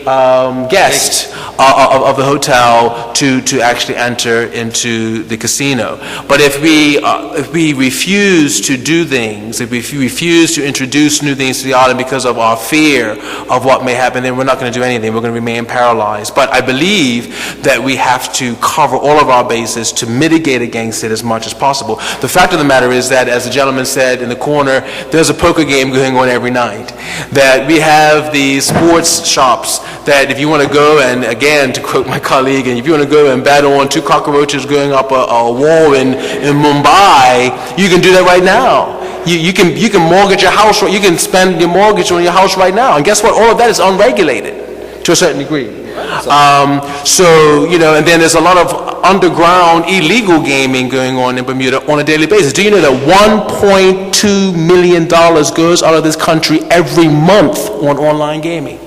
guest of the hotel to actually enter into the casino. But if we refuse to do things, if we refuse to introduce new things to the island because of our fear of what may happen, then we're not going to do anything. We're going to remain paralyzed. But I believe that we have to cover all of our bases to mitigate against it as much as possible. The fact of the matter is that, as the gentleman said in the corner, there's a poker game going on every night. That we have these sports shops that if you want to go, and again, to quote my colleague, and if you want to go and bet on 2 cockroaches going up a wall in Mumbai, you can do that right now. You can mortgage your house, you can spend your mortgage on your house right now. And guess what? All of that is unregulated to a certain degree. And then there's a lot of underground illegal gaming going on in Bermuda on a daily basis. Do you know that $1.2 million goes out of this country every month on online gaming?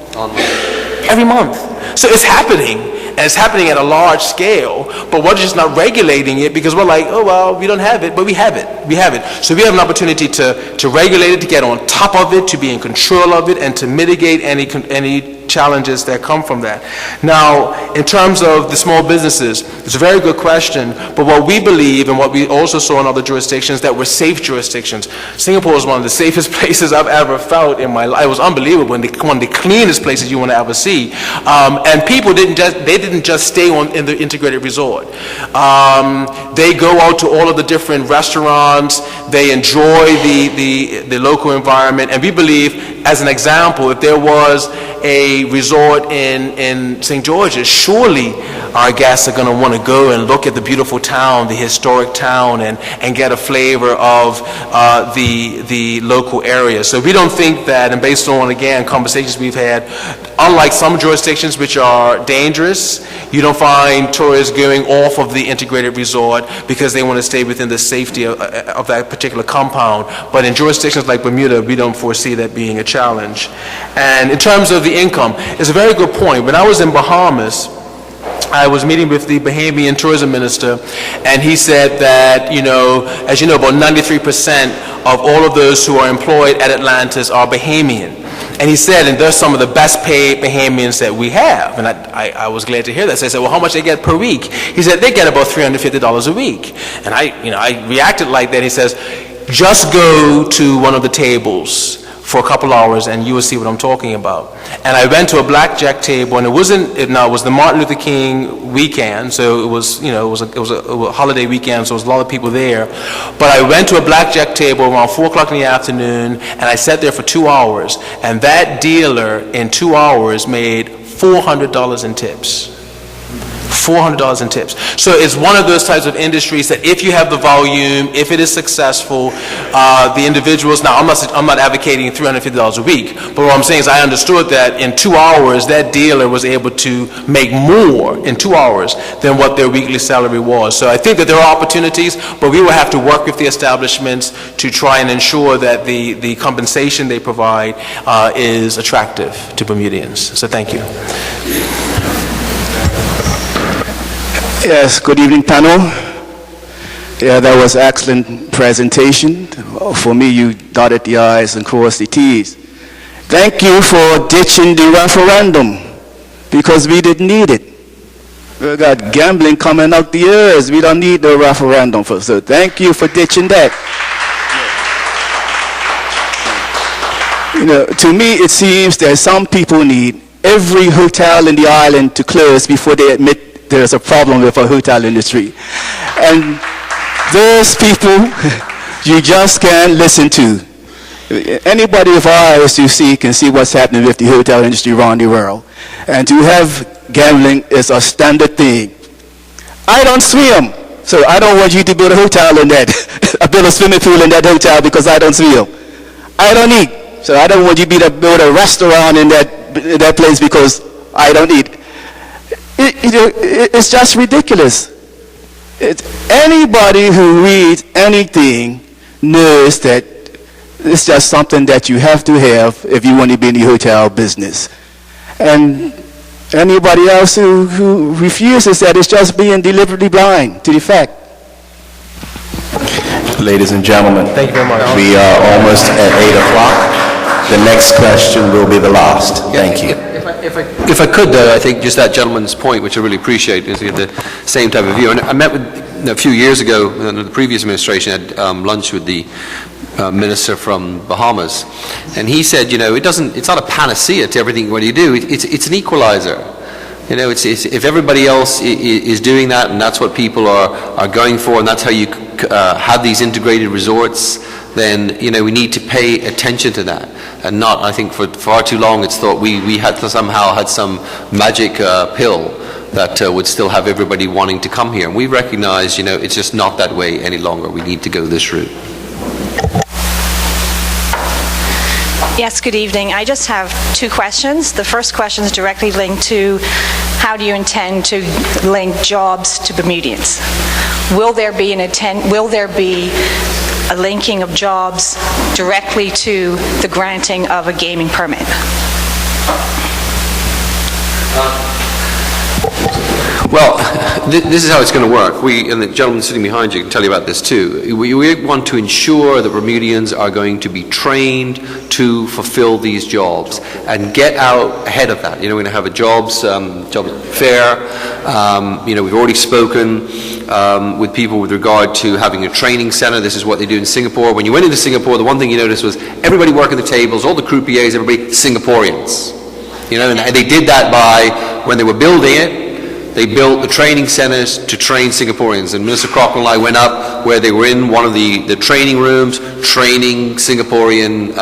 Every month. So it's happening, and it's happening at a large scale, but we're just not regulating it because we're like, oh, well, we don't have it, but we have it. We have it. So we have an opportunity to regulate it, to get on top of it, to be in control of it, and to mitigate any challenges that come from that. Now, in terms of the small businesses, it's a very good question, but what we believe and what we also saw in other jurisdictions that were safe jurisdictions. Singapore is one of the safest places I've ever felt in my life. It was unbelievable, one of the cleanest places you want to ever see. And people didn't just stay in the integrated resort. They go out to all of the different restaurants, they enjoy the local environment, and we believe, as an example, if there was a resort in St. George's, surely our guests are going to want to go and look at the beautiful town, the historic town, and get a flavor of the local area. So we don't think that, and based on, again, conversations we've had, unlike some jurisdictions which are dangerous, you don't find tourists going off of the integrated resort because they want to stay within the safety of that particular compound. But in jurisdictions like Bermuda, we don't foresee that being a challenge. And in terms of the income, it's a very good point. When I was in Bahamas, I was meeting with the Bahamian tourism minister, and he said that, as you know, about 93% of all of those who are employed at Atlantis are Bahamian. And he said, and they're some of the best paid Bahamians that we have. And I was glad to hear that. So I said, well, how much they get per week? He said, they get about $350 a week. And I reacted like that. He says, just go to one of the tables for a couple hours and you will see what I'm talking about. And I went to a blackjack table, and it was the Martin Luther King weekend, so it was a holiday weekend, so there was a lot of people there. But I went to a blackjack table around 4 o'clock in the afternoon, and I sat there for 2 hours, and that dealer in 2 hours made $400 in tips. $400 in tips. So it's one of those types of industries that if you have the volume, if it is successful, the individuals, now I'm not advocating $350 a week, but what I'm saying is I understood that in 2 hours, that dealer was able to make more in 2 hours than what their weekly salary was. So I think that there are opportunities, but we will have to work with the establishments to try and ensure that the compensation they provide is attractive to Bermudians. So thank you. Yes, good evening, panel. Yeah, that was excellent presentation. For me, you dotted the I's and crossed the T's. Thank you for ditching the referendum, because we didn't need it. We got gambling coming out the ears. We don't need the referendum for. So thank you for ditching that. You know, to me, it seems that some people need every hotel in the island to close before they admit there's a problem with our hotel industry. And those people, you just can't listen to. Anybody with eyes to see can see what's happening with the hotel industry around the world. And to have gambling is a standard thing. I don't swim, so I don't want you to build a hotel in that, build a swimming pool in that hotel because I don't swim. I don't eat, so I don't want you to build a restaurant in that place because I don't eat. It's just ridiculous. Anybody who reads anything knows that it's just something that you have to have if you want to be in the hotel business. And anybody else who refuses that is just being deliberately blind to the fact. Ladies and gentlemen, Thank you very much. we are almost at 8 o'clock. The next question will be the last. Thank you. If I could, though, I think just that gentleman's point, which I really appreciate, is the same type of view. And I met with, a few years ago, the previous administration had lunch with the minister from Bahamas, and he said, it's not a panacea to everything what you do. It's an equalizer. It's if everybody else is doing that, and that's what people are going for, and that's how you have these integrated resorts, then we need to pay attention to that, and not. I think for far too long it's thought we had to somehow had some magic pill that would still have everybody wanting to come here, and we recognize it's just not that way any longer. We need to go this route. Yes, good evening. I just have two questions. The first question is directly linked to how do you intend to link jobs to Bermudians? Will there be a linking of jobs directly to the granting of a gaming permit? Well, this is how it's going to work. And the gentleman sitting behind you can tell you about this too. We want to ensure that Bermudians are going to be trained to fulfill these jobs and get out ahead of that. We're going to have a job fair. We've already spoken with people with regard to having a training center. This is what they do in Singapore. When you went into Singapore, the one thing you noticed was everybody working the tables, all the croupiers, everybody Singaporeans. And they did that by, when they were building it, they built the training centers to train Singaporeans. And Minister Crocker and I went up where they were in one of the training rooms training Singaporean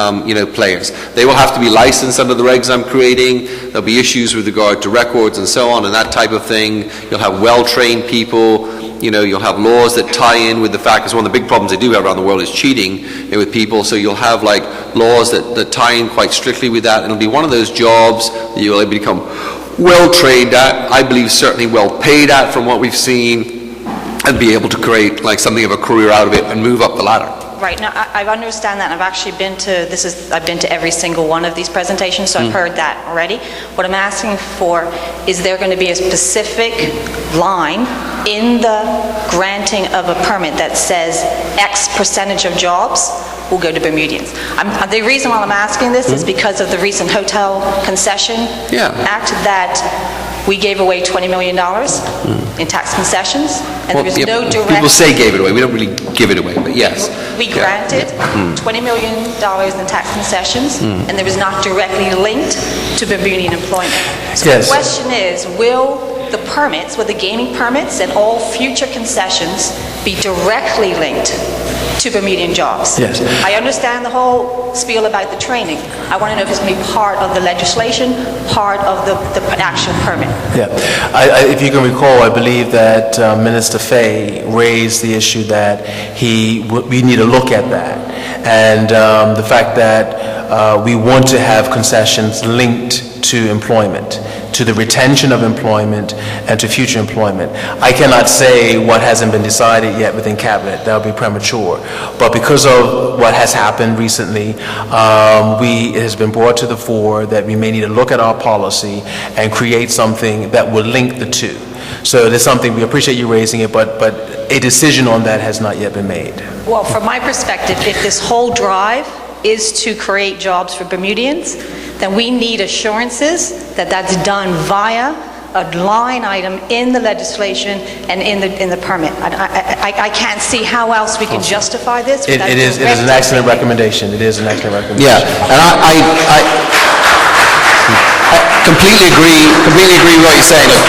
players. They will have to be licensed under the regs I'm creating. There'll be issues with regard to records and so on and that type of thing. You'll have well-trained people. You'll have laws that tie in with the fact, because one of the big problems they do have around the world is cheating with people. So you'll have laws that tie in quite strictly with that. And it'll be one of those jobs that you'll become well trained at, I believe certainly well paid at from what we've seen, and be able to create something of a career out of it and move up the ladder. Right. Now, I understand that. I've actually been to every single one of these presentations, so I've heard that already. What I'm asking for is there going to be a specific line in the granting of a permit that says X percentage of jobs will go to Bermudians? The reason why I'm asking this is because of the recent Hotel Concession Act that we gave away $20 million in tax concessions, and there was no direct... People say gave it away. We don't really give it away, but yes. We granted $20 million in tax concessions, and there was not directly linked to Bermudian employment. So the question is, will the gaming permits and all future concessions be directly linked to Bermudian jobs? Yes. I understand the whole spiel about the training. I want to know if it's going to be part of the legislation, part of the actual permit. Yeah. If you can recall, I believe that Minister Fay raised the issue that we need to look at that. And the fact that we want to have concessions linked to employment, to the retention of employment and to future employment. I cannot say what hasn't been decided yet within Cabinet. That would be premature. But because of what has happened recently, it has been brought to the fore that we may need to look at our policy and create something that will link the two. So there's something, we appreciate you raising it, but a decision on that has not yet been made. Well, from my perspective, if this whole drive is to create jobs for Bermudians, then we need assurances that that's done via a line item in the legislation and in the permit. I can't see how else we can justify this. It is an excellent recommendation. It is an excellent recommendation. Yeah, and I completely agree with what you're saying. Look,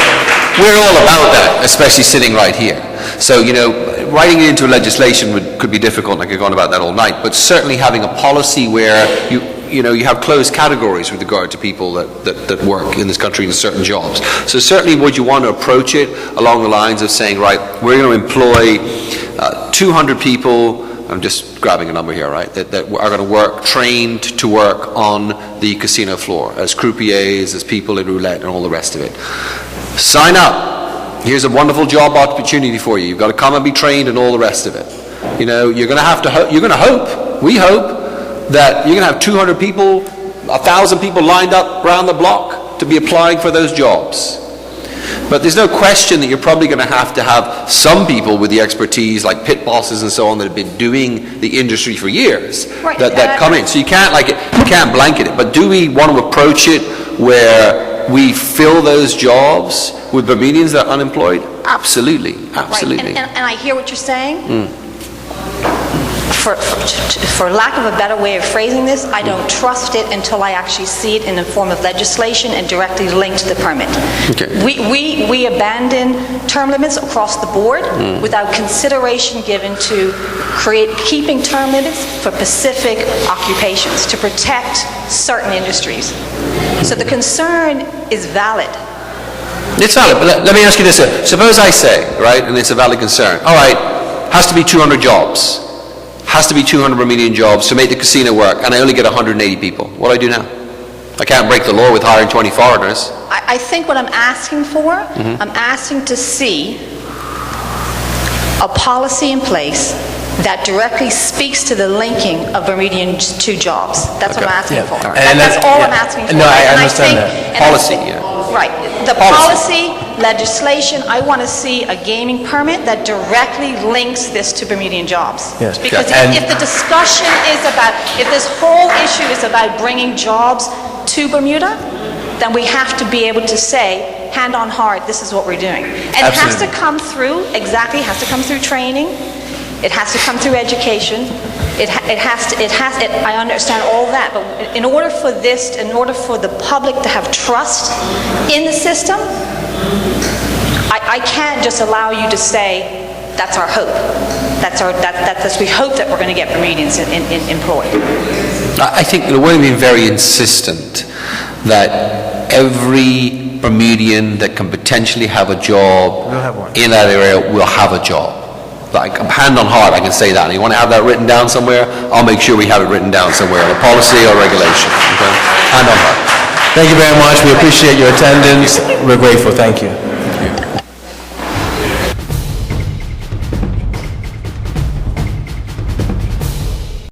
we're all about that, especially sitting right here. So, writing it into legislation could be difficult, and I could go on about that all night, but certainly having a policy where you have closed categories with regard to people that work in this country in certain jobs. So certainly would you want to approach it along the lines of saying, right, we're going to employ 200 people, I'm just grabbing a number here, right, that are going to work, trained to work on the casino floor as croupiers, as people in roulette and all the rest of it. Sign up. Here's a wonderful job opportunity for you. You've got to come and be trained and all the rest of it. You're going to have to we hope, that you're going to have 200 people, 1,000 people lined up around the block to be applying for those jobs. But there's no question that you're probably going to have some people with the expertise, like pit bosses and so on, that have been doing the industry for years, right, that come in. So you can't blanket it. But do we want to approach it where we fill those jobs with Bermudians that are unemployed? Absolutely. Right. And I hear what you're saying. For lack of a better way of phrasing this, I don't trust it until I actually see it in the form of legislation and directly linked to the permit. Okay. We abandon term limits across the board without consideration given to keeping term limits for specific occupations to protect certain industries. So the concern is valid. It's valid, but let me ask you this. Suppose I say, right, and it's a valid concern, all right, has to be 200 jobs. Has to be 200 Bermudian jobs to make the casino work, and I only get 180 people. What do I do now? I can't break the law with hiring 20 foreigners. I think what I'm asking for, I'm asking to see a policy in place that directly speaks to the linking of Bermudian to jobs. That's what I'm asking for. That's all I'm asking for. No, I understand that. Policy, Right. The policy, legislation, I want to see a gaming permit that directly links this to Bermudian jobs. Yes. Because if the discussion is if this whole issue is about bringing jobs to Bermuda, then we have to be able to say, hand on heart, this is what we're doing. And it has to come through, it has to come through training, it has to come through education, I understand all that, but in order for the public to have trust in the system, I can't just allow you to say, that's our hope. We hope that we're going to get Bermudians employed. I think we're being very insistent that every Bermudian that can potentially have a job in that area will have a job. Like, hand on heart, I can say that. And you want to have that written down somewhere? I'll make sure we have it written down somewhere, in a policy or regulation. Okay? Hand on heart. Thank you very much. We appreciate your attendance. We're grateful. Thank you.